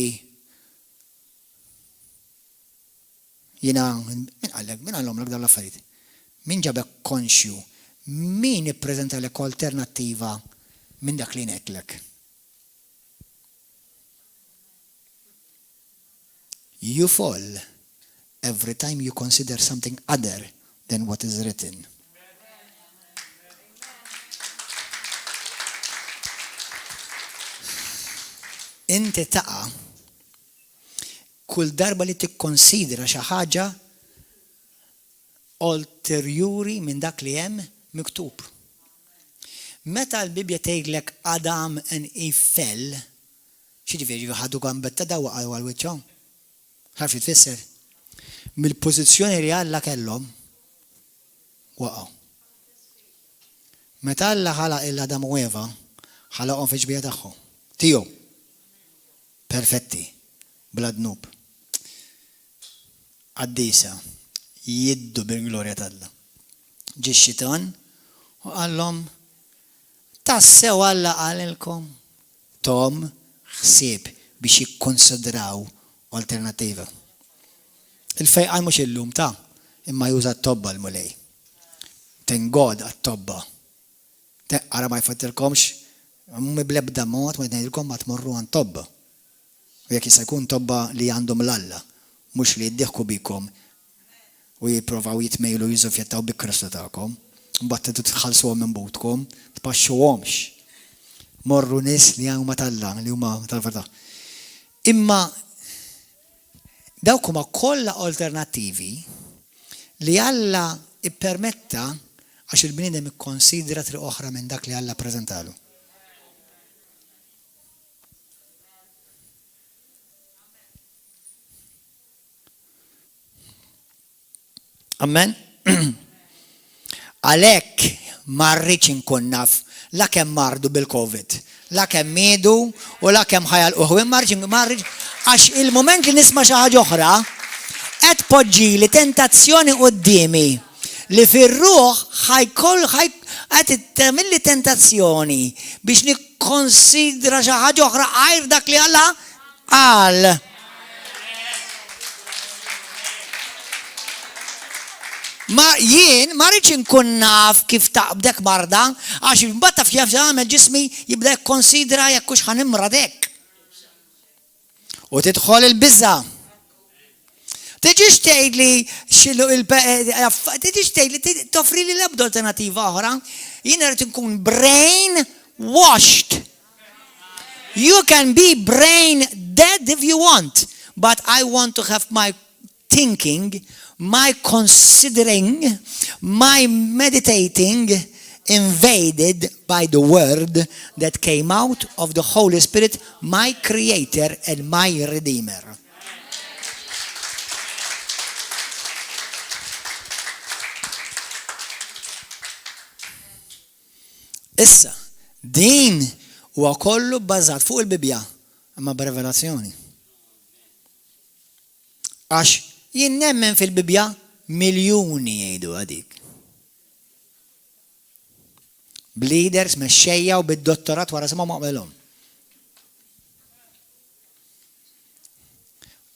min għallom l-għdar l-affarijiet? Min ġabek konxju? Min ippreżenta lek alternattiva minn dak li ngħidlek? You fall every time you consider something other than what is written. Inti taqa' kull darba li tikkonsidra xi ħaġa ulterjuri minn dak li hemm miktub. Meta l-Bibja tgħidlek Adam and Eve fell, x'jiġifieri ħadu gambetta daw waqgħu għal wiċċhom? Ħaf jitfisser? Mill-pożizzjoni li Alla kellhom waqgħu. Meta Alla ħalaq il-Adam u Eva, ħalaqhom fi ġbija tagħhom. Tiegħu. Perfetti. Bla dnub. Għaddisa. Jiddu bil-glorja tal-Alla. Ġi x-xitan u qallhom tassew Alla qalilkom Tom ħsieb biex jikkonsidraw alternativa. Il-fejqan mhux illum ta' imma juża t-tobba l-mulej. Tengod għat-tobba. Ara ma jfattilkomx, bl-ebda mod ma jtnejdilkom ma tmorru għan tobba. U jekk jista' jkun tobba li għandhom l-Alla, mhux li jiddiħku bikom u jipprovaw jitmejlu jiżofjettaw bik-Kristu tagħkom. Mbagħad titħallsuhom minn butkom, tpaxxuhomx. Morru nies li huma tal-Alla, li huma tal-verità. Imma dawk huma kollha alternattivi li Alla ippermetta għax il-bniedem ikkonsidra triq oħra minn dak li Alla ppreżentalu. Amen? Għalhekk ma rridx inkun naf la kemm mardu bil-COVID, la kemm miedu u la kemm ħajalquh. Ma rridx għax il-mument li nisma' xi ħaġa oħra qed poġġili tentazzjoni qudiemi li fir-ruħ qed tagħmilli tentazzjoni biex nikkonsidra xi ħaġa oħra għajr dak li Alla qal. Ma jien ma rridx inkun naf kif taqbdek marda għax imbagħad taf kif jagħmel ġismi jibda jikkonsidra jekk hux ħanimrad hekk. U tidħol il-biża. Tiġix tgħidli tiġix tgħidli toffri li l-ebda alternattiva oħra. Jien irid inkun brain washed. You can be brain dead if you want, but I want to have my thinking, my considering, my meditating invaded by the word that came out of the Holy Spirit, my creator and my redeemer. Issa, din huwa kollu bbażat fuq il-Bibja, imma b'revelazzjoni. Għax jien nemmen fil-Bibja miljuni jgħidu għadik. Bleeders mexxejja u bid-dottorat wara simhom maqbelhom.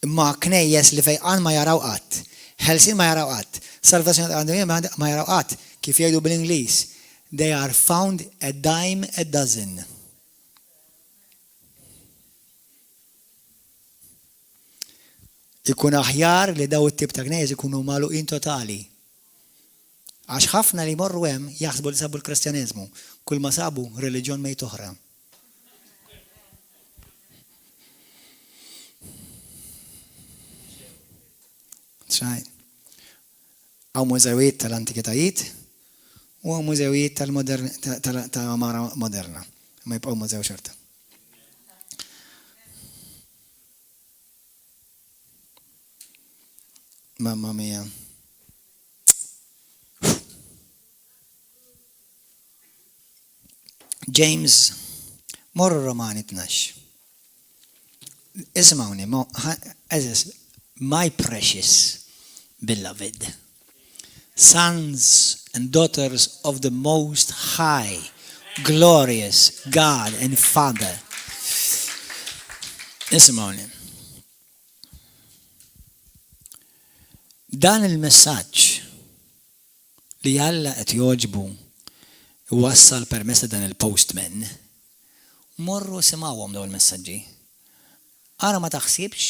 Imma knejjes li fejqan ma jaraw qatt, ħelsin ma jaraw qatt, salvazzjoni ma jaraw qatt, kif jgħidu bil-Ingliż. They are found a dime a dozen. Ikun aħjar li daw it-tip ta' knejjes ikunu magħluqin totali. Għax ħafna li morru hemm jaħsbu li sabu l-Kristjaneżmu, kull ma sabu reliġjon mejt oħra. Right. Għaw mużewijiet tal-antikitajiet u għaw mużewijiet tal-mara moderna. Ma jibqgħu mużew xorta. Mamma mia. James, morru Romani 12. Ismawni, my precious beloved, sons and daughters of the Most High, glorious God and Father. Ismawni. Dan il-messaġġ li Alla qed joġbu wassal permezz dan il-postman, morru simgħuhom dawn il-messaġġi. Ara ma taħsibx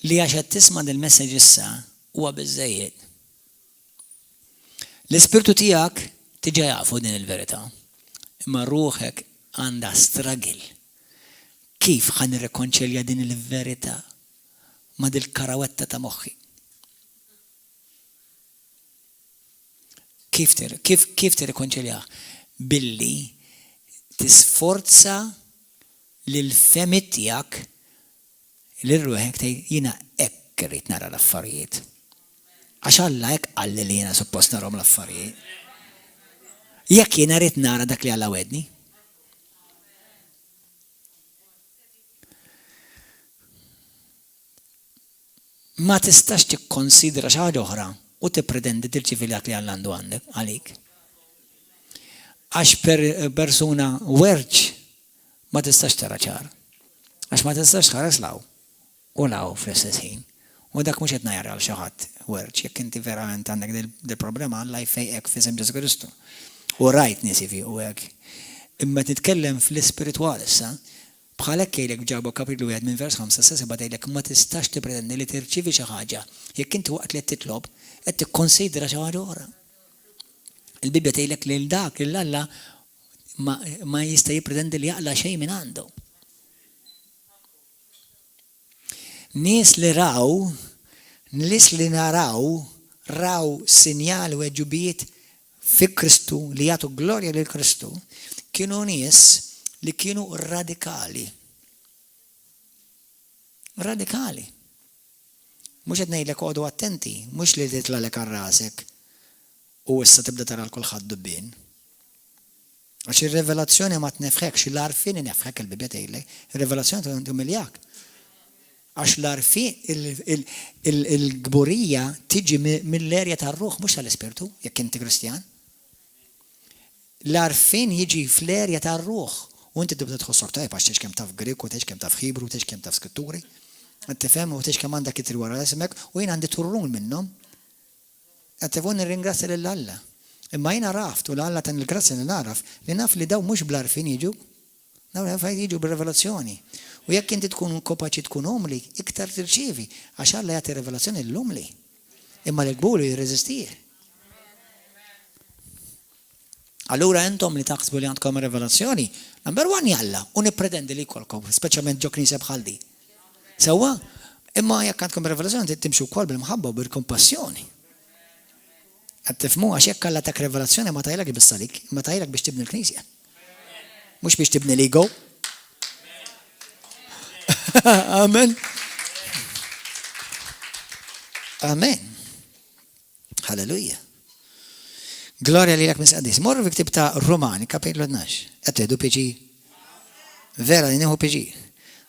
li għax qed tisma' dil-messaġġ issa huwa biżżejjed. L-ispirtu tiegħek tiġa jafu din il-verità, imma ruħek għandha struggle. Kif ħan nirrekonċilja din il-verità ma' dil-karawetta ta' moħħi? Kif tirrekonċilja? Billi tisforza lil-femit tiegħek li ruħek tgħid jiena hekk irrid nara l-affarijiet. Għax Alla hekk qalli li jiena suppost narhom l-affarijiet. Jekk jiena rrid nara dak li Alla wedni. Ma tistax tikkonsidra xi ħaġa oħra u tippretendi tirċievi dak li Alla għandu għandek għalik. Għax persuna werġ ma tistax tara ċar. Għax ma tistax tħares law u law fl-istess ħin. U dak mhux qed ngħara għal xi ħadd werġ, jekk inti verament għandek dil-problema Alla jfejqek f'isem Ġesu Kristu. U rajt niesi u hekk. Imma titkellem fl-ispiritwal issa, bħalek jgħidlek ġabu kapitlu 1 minn vers 5 sa 7 tgħidlek ma tistax tippretendi li tirċievi xi ħaġa jekk inti waqt li qed titlob qed tikkonsidra xi ħaġa oħra. Il-Bibja tgħidlek lil dak lil Alla ma jista' jippretendi li jaqla xejn minn għandu. Nies li naraw raw sinjal u eġubijiet fi Kristu li jagħtu glorja lil Kristu kienu nies li kienu radikali. Radikali. Mhux qed ngħidlek għodu attenti, mhux li titlalek għal rasek u issa tibda tara l-kulħadd dubbien. Għax ir-revelazzjoni ma tnefħekx, l-għarfien inefħek il-Bibja tgħidlek, ir-revelazzjoni tumiljak. Għax l-għarfien il-gburija tiġi mill-erja tar-ruħ mhux tal-Ispirtu, jekk inti Kristjan. L-għarfien jiġi fl-erja tar-ruħ. U inti tibda tħossok tajb għax tex kemm taf Griku, tex kemm taf Ħibru, tex kemm taf Skritturi. Qed tifhem u tex kemm għandek itri wara ismek u jien għandi turrun minnhom. Qed tifun nirringrazzja lil Alla. Imma jiena raft u l-Alla tan il-grazzja li naraf li naf li daw mhux bl-għarfien jiġu. Daw jiġu bir-revelazzjoni. U jekk inti tkun kapaċi tkun umli, iktar tirċievi għax Alla jagħti revelazzjoni l-umli. Imma l-gburi jirreżistih. Allura entom li taħsbu li għandkom revelazzjoni, number 1 Alla, u nippretendi li jkollkom, speċjalment ġo knisja bħal di. Sewwa, imma jekk għandkom revelazzjoni timxu wkoll bil-mħabba u bil-kompassjoni. Qed tifhmu għax jekk Alla tak revelazzjoni ma tajlek bis-salik, ma tajlek biex tibni l-knisja. Mhux biex tibni l-ego. Amen. Amen. Halleluja. Gloria li l-ek misqaddis. Morru fi ktib ta' Romani, kapitlu 12. Għattedu PG. Vera li neħu PG.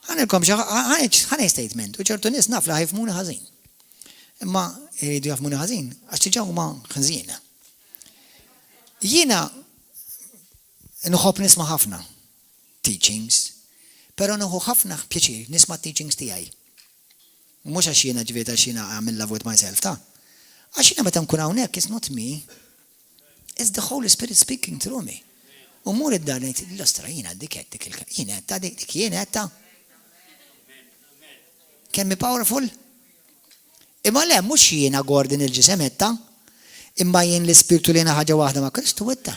Għanilkom ħanej statement. U ċertu nis naf la ħajfmuni ħazin. Imma jridu jafmuni ħazin. Għax tiġaw ma ħazina. Jina nħob nisma ħafna teachings. Pero nħu ħafna pjaċir nisma teachings tijaj. Mux għax jina ġvita għax jina għamil love with myself ta'. Għax jina meta nkun hawnhekk, it's not me. It's the Holy Spirit speaking through me. U mur id-dar nejt, l-ostra jina dik jina għetta. Kemmi powerful? Imma le, mux jina gordin il-ġisem għetta. Imma jien l-Spiritu li jina ħagġa wahda ma' Kristu għetta.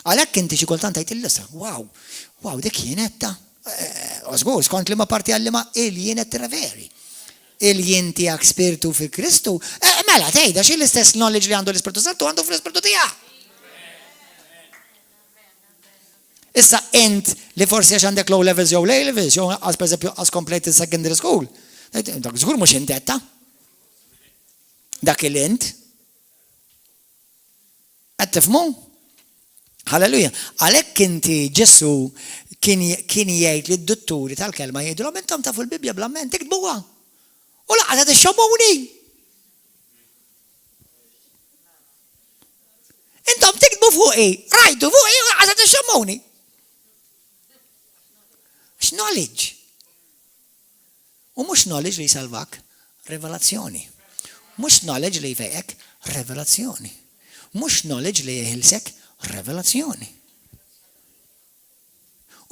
Għalek inti xi kultant għajt l-ostra, wow, dik jien għetta. Osgur, skont li ma parti għalli ma il-jien għetta reveri. Il-jien tijak Spiritu fi Kristu, mela tejda xi l-istess knowledge li għandu l-Ispiritu Santu għandu fl-Ispiritu tijak. Issa int li forsi għax għandek low levels jew lay levels, jew għas per eżempju għas completed secondary school. Dak żgur mhux intetta. Dak il-int. Qed tifhmu? Halleluja. Għalhekk inti Ġesu kien jgħid li d-dutturi tal-kelma jgħidulhom intom tafu l-Bibja bl-amment tiktbuha. U laqgħet ixxommuni. Intom tikbu fuqi, rajtu fuqi u għazat ix-xammuni. Knowledge. U mux knowledge li jsalvak, revelazzjoni. Mux knowledge li jfejek, revelazzjoni. Mux knowledge li jihilsek, revelazzjoni.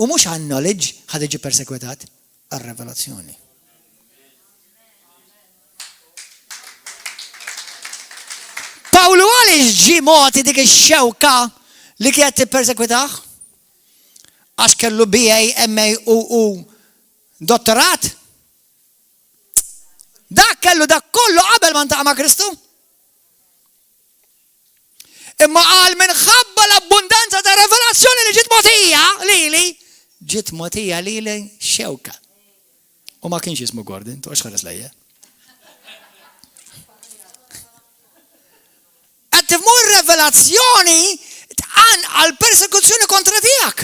U mux għan knowledge ħadġi persekwetat, għal-revelazzjoni. Pawlu għalix ġi moti dik ix-xewka li kiet persekwitaħ? Għax kellu BA, MA u dottorat? Dak kellu dak kollu qabel ma ntaqa' ma' Kristu? Imma qal minħabba l-abbundanza ta' revelazzjoni li ġiet motija lili, ġiet motija lili xewka. U ma kienx jismu Gordon, tu għax ħares lejja. Qed tmur revelazzjoni tqan għal persekuzzjoni kontra tiegħek.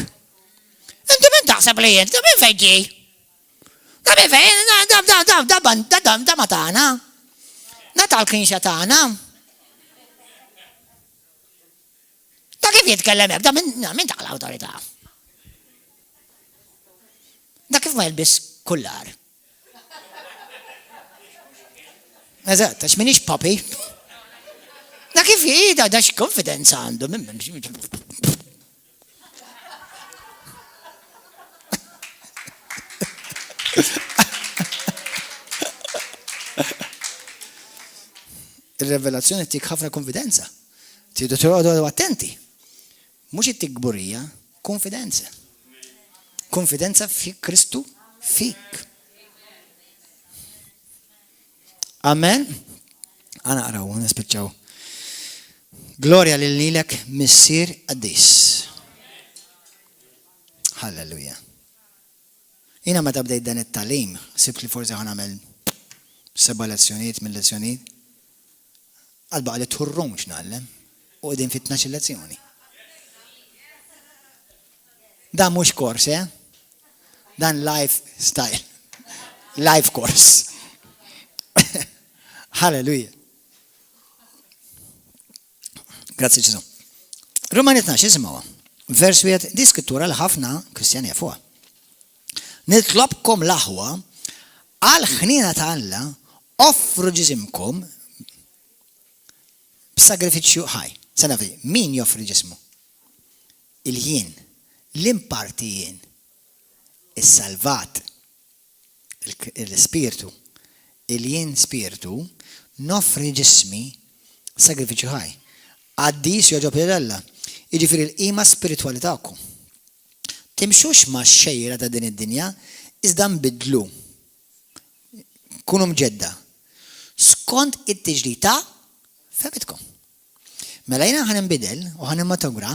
Inti min taħseb li jent, min fejġi? Da min fejġi, da matana. Da tal-kinxa tana. Da kif jitkellem, da min tal-autorità. Da kif ma jilbis kullar. Eżatt, għax minix papi. Da kif jida, da x-konfidenza għandu. Il-revelazzjoni tik ħafna konfidenza. Tidu t-għodu attenti. Mux it-tik gburija, konfidenza. Konfidenza fi Kristu fik. Amen. Għana għaraw, nispiċċaw. Gloria lilek missir għaddis. Halleluja. Jina meta bdejt dan it-talim, sibt li forsi ħan għamel 7 lezzjonijiet minn lezzjonijiet. Għalba għalet hurrum x'nallem u għedin fit 12 lezzjoni. Dan mhux kors, Dan lifestyle. Life course. Halleluja. Grazie Ġesu. Romani 12 isimgħuha. Vers wieħed di skrittura li ħafna Kristjani jafuha. Nitlobkom l-aħwa għal ħnina ta' Alla offru ġisimkom b'sagrifiċċju ħaj. Sanafi, min joffri ġismu? Il-jien, l-imparti jien, is-salvat, il-spirtu, il-jien spirtu, noffri ġismi sagrifiċċju ħaj. Għaddis joġob l-Alla, iġifiri l-qima spirituali ta'kom. Timxux ma' xejra ta' din id-dinja, iżda nbidlu. Kunu mġedda. Skont it-tiġdid ta' febitkom. Mela jina ħan nbidel u ħan immatogra,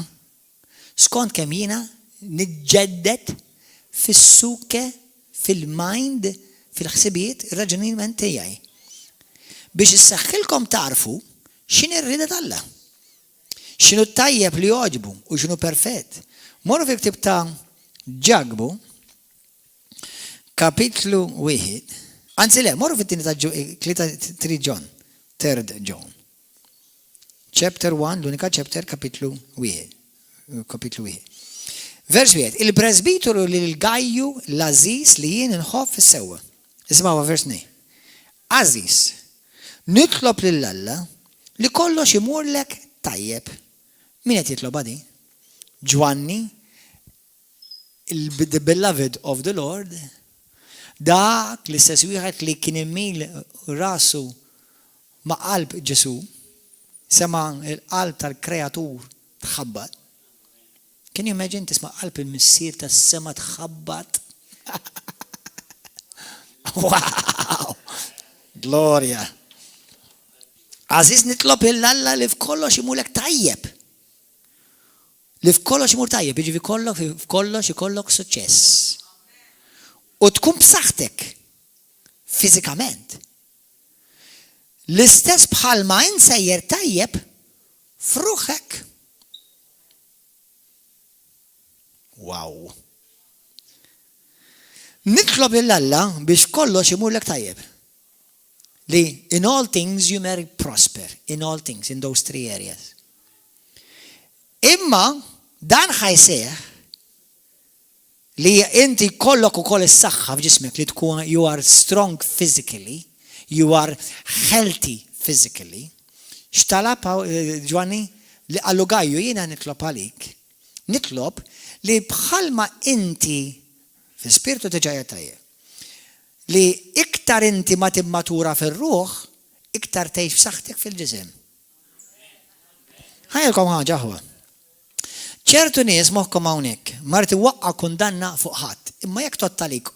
skont kemm jina nġeddet fis-suke, fil-mind, fil-ħsibiet, ir-raġuniment tiegħi. Biex issaħħilkom tarfu x'inhi r-rieda tal-Alla. X'inhu tajjeb li joġbu u x'inhu perfett. Morru fi ktib ta' Ġagbu, kapitlu 1, anzi le, morru fi t-tini ta' 3 John, 3 John. Chapter 1, l-unika chapter, kapitlu 1. Vers 1, il-presbiteru li l-gajju l-Aziz li jien nħoff fis-sewwa. Ismawa vers 2. Aziz, nitlob lill-Alla li kollox imurlek tajjeb. Min qed jitlob għadi? Ġwanni, the beloved of the Lord, dak l-istess wieħed li kien immil rasu ma' qalb Ġesu, sema l-qalb tal-kreatur tħabbat. Can you imagine tisma' qalb il-missier tas-sema tħabbat? Wow! Gloria! Aziz nitlob il-Alla li f'kollox imulek tajjeb. Li f'kollox imur tajjeb, jiġi f'kollox ikollok suċċess. U tkun b'saħħtek fiżikament. L-istess bħalma insejjer tajjeb f'ruħek. Wow. Nitlob il-Alla biex kollox imurlek tajjeb. Li in all things you may prosper, in all things, in those 3 areas. Imma dan ħajseħ li inti kollok ukoll is-saħħa f'ġismek li tkun you are strong physically, you are healthy physically. X'talab Ġwanni li qallu Gajju jiena nitlob għalik. Nitlob li bħalma inti fil-spirtu tiġajja tajjeb. Li iktar inti ma timmatura fir-ruħ, iktar tgħix b'saħħtek fil-ġisem. Ħajjelkom ħaġa ħwa. ċertu nies moħħkom hawnhekk, mar tiwaqqa' kundanna fuq ħadd, imma jekk tottalik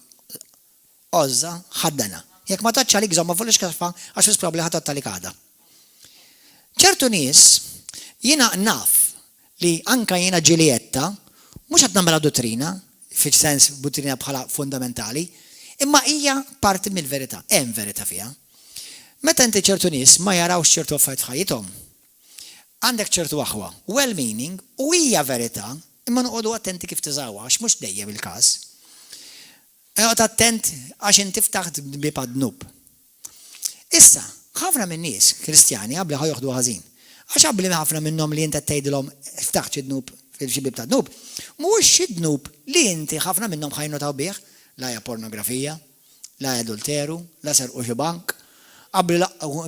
ożza ħaddana. Jekk ma taċċa lik żomma fuq l-iskafa għax fis probbli ħadd tottalik għada. ċertu nies jiena naf li anka jiena ġilietta mhux qed nagħmilha dottrina, fis-sens dottrina bħala fundamentali, imma hija parti mill-verità, hemm verità fiha. Meta inti ċertu nies ma jarawx ċertu affarijiet f'ħajjithom, għandek ċertu aħwa, well-meaning, u hija verità, imma noqogħdu attenti kif tiżawha, għax mhux dejjem il-każ. Eqgħod attent għax inti ftaħt bieb għad-dnub. Issa, ħafna minn nies Kristjani qabli ħajoħdu ħażin. Għax qabli ħafna minnhom li inti tgħidilhom ftaħt xi dnub fil-xi bieb ta' dnub, mhuwiex xi dnub li inti ħafna minnhom ħajnotaw bih, la hija pornografija, la hija adulteru, la serqu xi bank. Qabli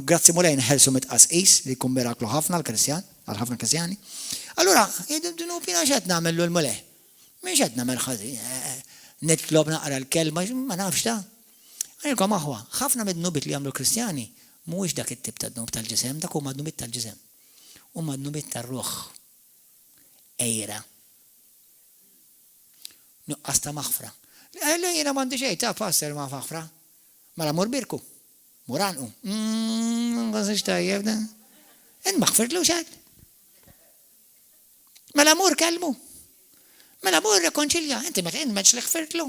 grazzi mulejn ħelsu mitqasqis li jkun miraklu ħafna l-Kristjan, għal ħafna Kristjani. Allura, id-dnub jiena x'qed nagħmel l-muleh. Mhix qed nagħmel ħażin. Nitlob naqra l-kelma, ma nafx ta'. Għalkom aħwa, ħafna mid-dnubit li jagħmlu Kristjani mhuwiex dak it-tip ta' dnub tal-ġisem, dak huma dnubit tal-ġisem. Huma dnubit tar-ruħ. Ejra. Nuqqas ta' maħfra. Jiena m'għandi xejn ta' passer ma' maħfra. Mela mur birku. Muranqu. Għazix tajjeb da. Maħfirtlu xad. Mela mur kelmu. Mela mur rekonċilja. Inti ma meċ li ħfirtlu.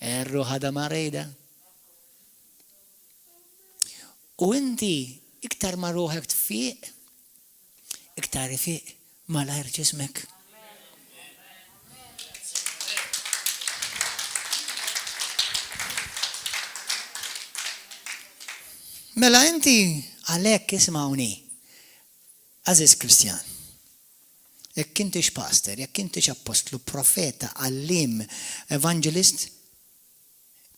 Erru ħada marrejda. U inti iktar ma ruħek tfiq, iktar ifiq ma lajr ġismek. Mela inti għalhekk ismawni, Aziz Kristjan, jekk intix pastor, jekk intix apostlu, profeta, għallim, evangelist,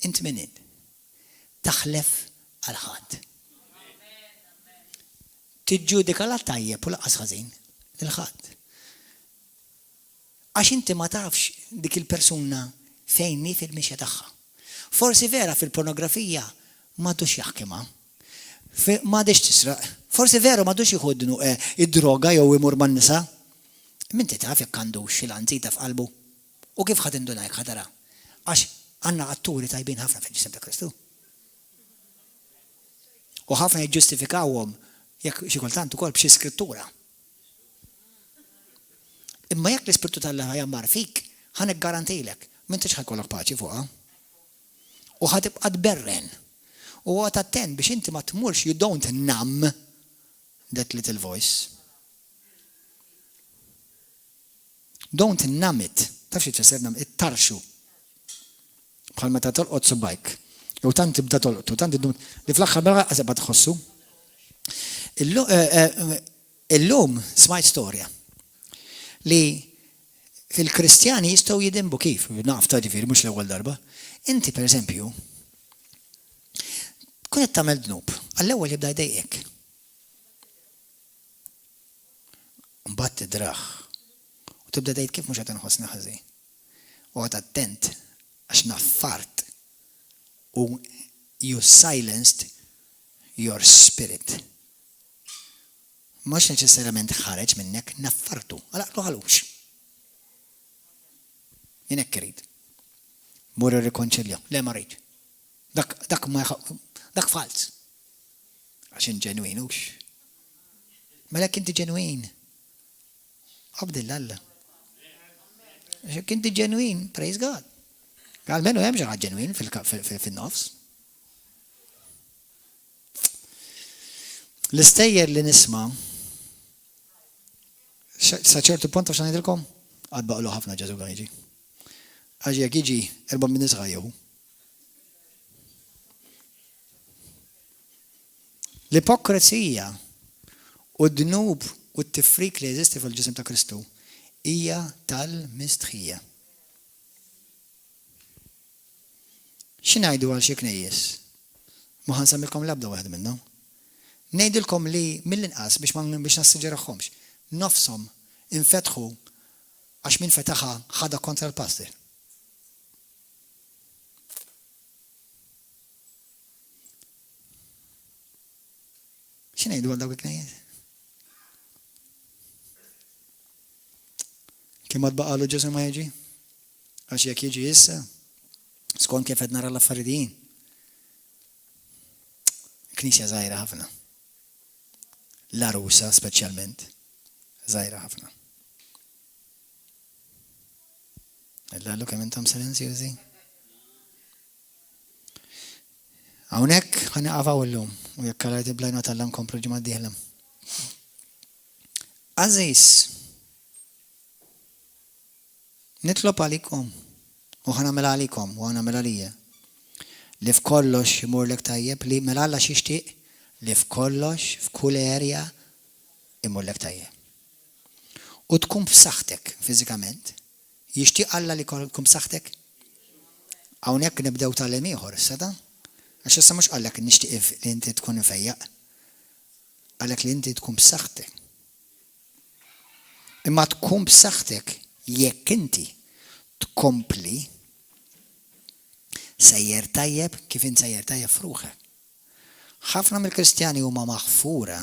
int minin, taħlef għal ħadd. Tiġġudika la tajjeb u laqas ħażin lil ħadd. Għax inti ma tafx dik il-persuna fejn fil-mixja tagħha. Forsi vera fil-pornografija m'għadux jaħkimha. M'għadix tisraq. Forsi veru m'għadux jieħodnu id-droga jew imur man-nisa. Minti taf jekk għandu xilanzita f'qalbu. U kif ħadd induna jekk ħadara? Għax għandna atturi tajbin ħafna fil-ġisem ta' Kristu. U ħafna jiġġustifikawhom jekk xi kultant ukoll b'xi skrittura. Imma jekk l-Ispirtu tal-Alla jammar fik, ħa niggarantilek, m'intix ħajkollok paċi fuqha. U ħatibqa' tberren. U għat attent biex inti ma tmurx, you don't numb that little voice. Don't numb it. Tafx jitfisser numb, it-tarxu. Bħal meta tolqot subajk. Jew tant tibda tolqtu, tant li fl-aħħar mela qaseb tħossu. Illum smajt storja li fil-Kristjani jistgħu jidimbu kif, naf ta' ġifieri mhux l-ewwel darba. Inti pereżempju kun qed tagħmel dnub, għall-ewwel jibda jdejqek. Mbagħad tidraħ u tibda tgħid kif mhux qed inħossni ħażin. U għad attent għax naffart u you silenced your spirit. Mhux neċessarjament ħareġ minnek naffartu, għalaqlu ħalux. Jien hekk irid. Mur irrikonċilja, le ma rrid. Dak fals. Għax ġenwin hux. Mela kinti ġenwin. Abdillah. Għax kinti ġenwin, praise God. Għalmenu hemm xi ħaġa ġenwin fin-nofs. L-istejjer li nisma' sa ċertu punt għax ngħidilkom għad baqlu ħafna ġeżu jiġi. Għax jekk jiġi 4 min nisħajjew. L-ipokrazija u d-dnub u t-tifrik li jeżisti fil-ġisem ta' Kristu hija tal-mistħija. X'ingħidu għal xi knejjes? Ma ħansamilkom l-ebda waħed minnhom. Ngħidilkom li mill-inqas biex nassiġġerahomx, nofshom infetħu għax min fetaħa ħadha kontra l-pastor. X'ngħidu għal dawk il-knejjes? Kemm għad baqalu Ġesu ma jiġi? Għax jekk jiġi issa, skont kif qed nara l-affarijiet. Knisja żgħira ħafna. L-arusa speċjalment żgħira ħafna. Illallu kemm intom silenzjużi. Hawnhekk ħaniqafaw illum u jekk għalajt blajna tal-lam komplu ġimgħa d-dieħla. Aziz, nitlob għalikom u ħanamel għalikom u ħanamel għalija li f'kollox imurlek tajjeb li mela Alla xixtieq li f'kollox f'kull erja imurlek tajjeb. U tkun b'saħħtek fiżikament. Jixtieq Alla li tkun b'saħħtek? Hawnhekk nibdew tal-hemm ieħor issa da? Għax issa mhux qallek nixtieq li inti tkun infejjaq. Għalek li inti tkun b'saħħtek. Imma tkun b'saħħtek jekk inti tkompli sejjer tajjeb kif insejjer tajjeb f'ruħek. Ħafna mill-Kristjani huma maħfura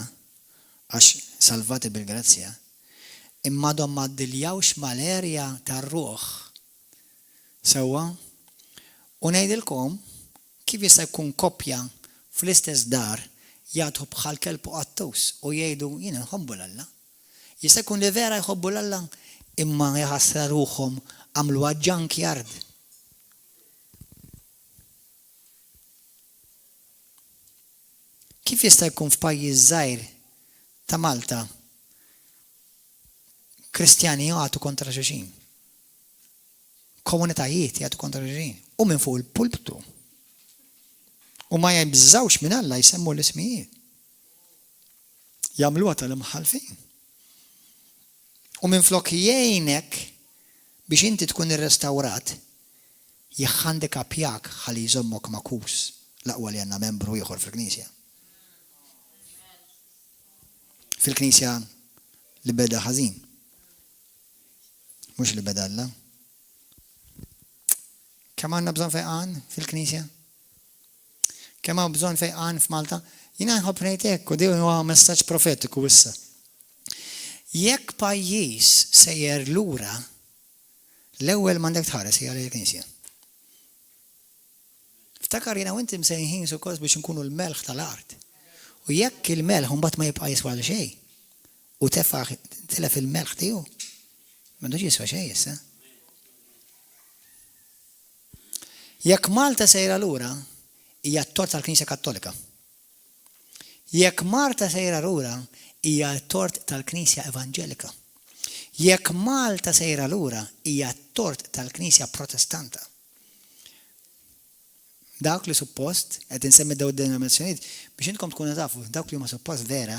għax salvati bil-grazzja, imma dom ma ddiljawx mal-erja tar-ruħ. Sewwa, u ngħidilkom kif jista' jkun koppja fl-istess dar jagħtu bħal kelb u qattus u jgħidu jiena nħobbu l-Alla. Jista' jkun li vera jħobbu l-Alla imma jħassra ruħhom għamluha junkyard. Kif jista' jkun f'pajjiż żgħir ta' Malta Kristjani jagħtu kontra xulxin? Komunitajiet jagħtu kontra xulxin u minn fuq il-pulptu. U ma jibżawx minn Alla jsemmu l-ismijiet. Jagħmluha tal-imħalfin. U minn flok jgħinek biex inti tkun irrestawrat jħandikapjak ħalli jżommok makus l-aqwa li għandna membru ieħor fil-Knisja. Fil-Knisja li beda ħażin. Mhux li beda Alla. Kemm għandna bżonn fejqan fil-Knisja? Kemm hawn bżonn fejqan f'Malta? Jiena nħobb ngħid hekk u din huwa messaġġ profetiku issa. Jekk pajjiż sejjer lura, l-ewwel m'għandek tħares hija l-Knisja. Ftakar jiena u inti msejħin suppost biex nkunu l-melħ tal-art. U jekk il-melħ mbagħad ma jibqa' jiswa xejn u tilef il-melħ tiegħu, m'għandux jiswa xejn issa. Jekk Malta sejra lura, hija t-tort tal-Knisja Kattolika. Jekk Malta sejra lura, hija t-tort tal-Knisja Evanġelika. Jekk Malta sejra lura, hija t-tort tal-Knisja Protestanta. Dawk li suppost, qed insemmi daw id-denominazzjonijiet, biex intkom tkunu tafu, dawk li huma suppost vera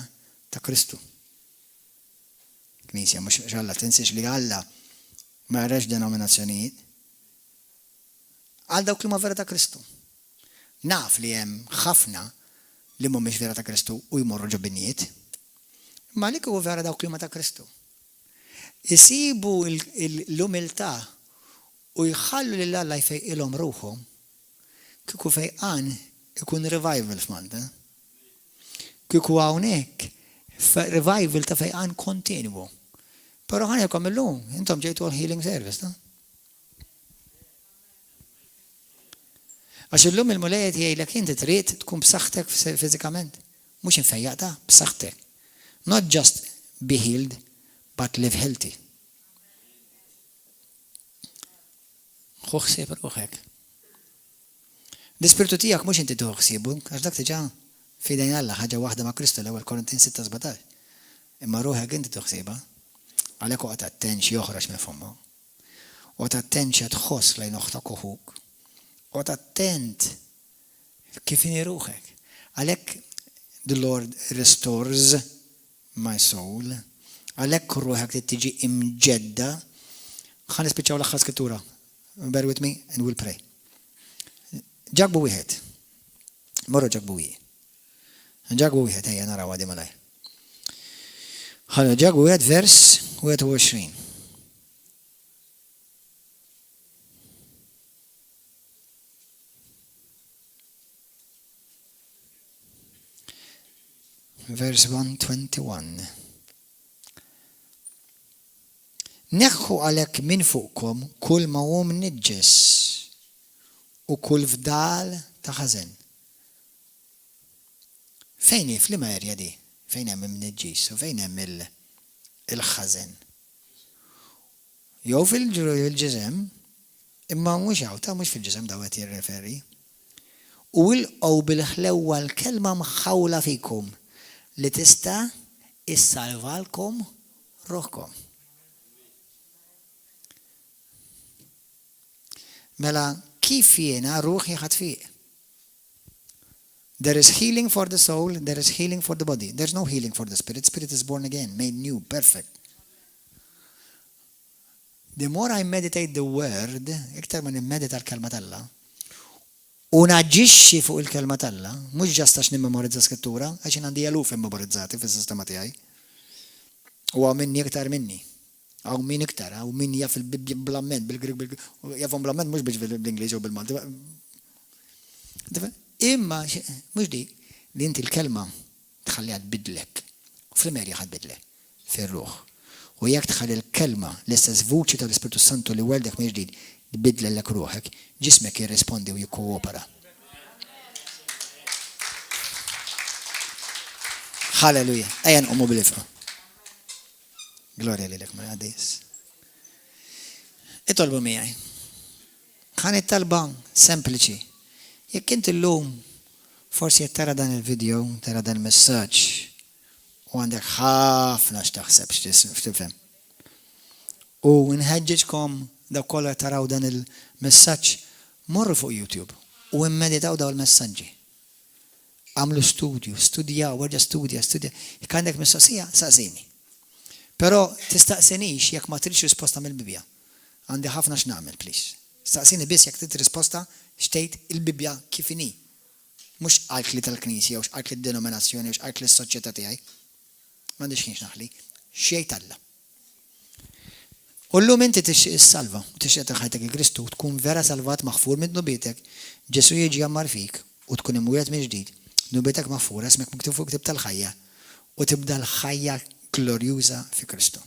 ta' Kristu. Knisja, mhux Alla tinsiex li Alla ma jarax denominazzjonijiet. Għal dawk li huma vera ta' Kristu. Naf li hemm ħafna li mhumiex vera ta' Kristu u jmorru ġobinijiet. Ma lik huwa vera dawk li huma ta' Kristu. Isibu l-umiltà u jħallu lil Alla jfejqilhom ruħhom. Kieku fejqan ikun revival f'Malta. Kieku hawnhekk revival ta' fejqan kontinwu. Però ħanilkom illum, intom ġejtu għal-healing service, ta'? Għax illum il-mulejiet jgħidlek inti trid tkun b'saħħtek fiżikament. Mhux infejjaqta, b'saħħtek. Not just be healed, but live healthy. Ħuħsib ruħek. L-ispirtu tiegħek mhux inti tuħsibu, għax dak diġà fidejn Alla ħaġa waħda ma' Kristu l-ewwel Korintin 6:17. Imma ruħek inti tuħsibha. Għalhekk oqgħod attent xi joħroġ minn fommu. Oqgħod attent xi tħoss lejn oħtak uħuk. Oqgħod attent kif inhi ruħek. Għalhekk the Lord restores my soul. Għalhekk ruħek tiġi imġedda. Ħa nispiċċaw l-aħħar skrittura. Bear with me and we'll pray. Ġagbu wieħed. Morru ġagbu wieħed. Ġagbu wieħed ejja naraw għadi malaj. Ħalla ġagbu wieħed vers 21. Verse 121. Neħħu għalhekk minn fuqkom kull ma hu mniġġes u kull fdal ta' ħażen. Fejn hi f'liema erja di? Fejn hemm imniġġis u fejn hemm il-ħażen. Jew fil-ġisem, imma mhux hawn mhux fil-ġisem daw qed jirreferi. U ilqgħu bil-ħlewwa l-kelma mħawla fikum li tista' issalvalkom ruħkom. Mela kif jiena ruħi ħadd fiq? There is healing for the soul, there is healing for the body. There's no healing for the spirit. Spirit is born again, made new, perfect. The more I meditate the word, iktar ma nimmedita l-kelma talla, u naġġixxi fuq il-kelma talla, mhux ġast għax nimmemorizza skrittura, għax għandi eluf immemorizzati fis-sistema tiegħi. U għaw minni iktar minni. Għaw min iktar, għaw min jaf il-blament, bil-Grik, jafhom blament mhux biex bil-Ingliż u bil-Malti. Imma, mhux dik, li inti l-kelma tħalliha tbidlek. U fl-Merja ħadbidlek, fir-ruħ. U jekk tħalli l-kelma l-istess vuċi tal-Ispiritu Santu li weldek minn ġdid tbidlek ruħek, ġismek jirrispondi u jikkoopera. Halleluja. Ejja nqommu bil-ifqa. Gloria lilek ma għadis. Itolbu miegħi. Ħan it-talba sempliċi. Jekk inti llum forsi qed tara dan il-video, tara dan il-messaġġ u għandek ħafna x'taħseb x'tifhem. U nħeġġeġkom daw kollha taraw dan il-messaġġ morru fuq YouTube u immeditaw daw il-messaġġi. Għamlu studjaw, warġa studja. Jekk għandek mistoqsija, saqsini. Però tistaqsinix jekk ma tridx risposta mill-Bibja. Għandi ħafna x'nagħmel, please. Staqsini biss jekk trid risposta xtejt il-Bibja kif inhi. Mhux qalk li tal-Knisja u x'qalk li d-denominazzjoni u x'qalk li s-soċjetà tiegħi. M'għandix kienx naħli. Xejn Alla. U llum inti tixtieq is-salva, tixtieq taħħajtek il-Kristu tkun vera salvat maħfur minn nubietek, Ġesu jiġi jammar fik u tkun imwiegħed minn ġdid, nubietek maħfura ismek miktub fuq ktib tal-ħajja u tibda l-ħajja glorjuża fi Kristu.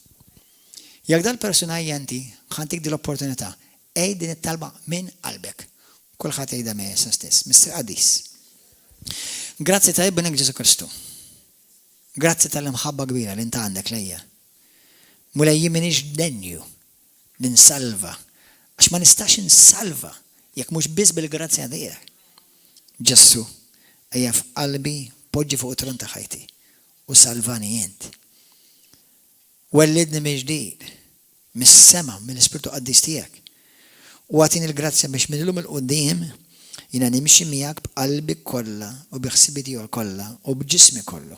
Jekk dal-persuna inti ħantik din l-opportunità, ej din it-talba minn qalbek. Kulħadd jgħidha mejja stess, Mr. Qadis. Grazzi ta' ibnek Ġesu Kristu. Grazzi tal-imħabba kbira li inta għandek lejja. Mulej jiminix denju li nsalva, għax ma nistax nsalva jekk mhux biss bil-grazzja tiegħek. Ġesu, ejja f'qalbi poġġi fuq tron ta' ħajti u salvani jent. Wellidni mill-ġdid, mis-sema, mill-Ispirtu Qaddis tiegħek. U għatini l-grazzja biex minnilhom il-qudiem jiena nimxi miegħek b'qalbi kollha u biħsibi tiegħu kollha u b'ġismi kollu.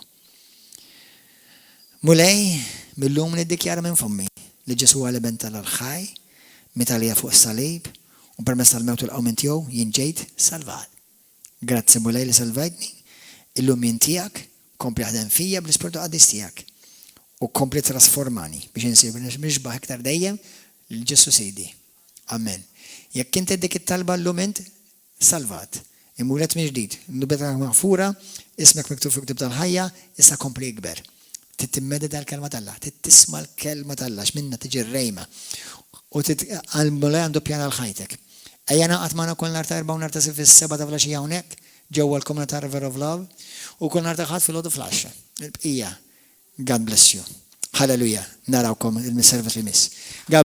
Mulej, millum niddikjara minn fommi li Ġesu għal ben tal-ħaj, mitalija fuq s-salib, u permess tal-mewt u l-qawment tiegħu jien ġejt salvat. Grazzi mulej li salvajtni, illum jien tiegħek kompli ħadem fija bl-Ispirtu Qaddis tiegħek u kompli trasformani biex insir mixbaħ iktar dejjem l-Ġesu Sidi. Amen. Jekk inti dik it-talba llum int salvat, immulet minn ġdid, nubetak maħfura, ismek miktub fuq ktib tal-ħajja, issa kompli ikber. Timmedita l-kelma talla, tisma l-kelma talla, x'minna tiġi r-rejma. U għal-mulej għandu pjana l-ħajtek. Ejja naqat maħna kull nar ta' 4 u nar ta' 6 fis-7 ta' flaxija hawnhekk, ġewwa l-komunità River of Love, u kull nar ta' ħadd fil-ħodu flaxxa. Il-bqija. God bless you. Hallelujah. Narawkom il-service li miss.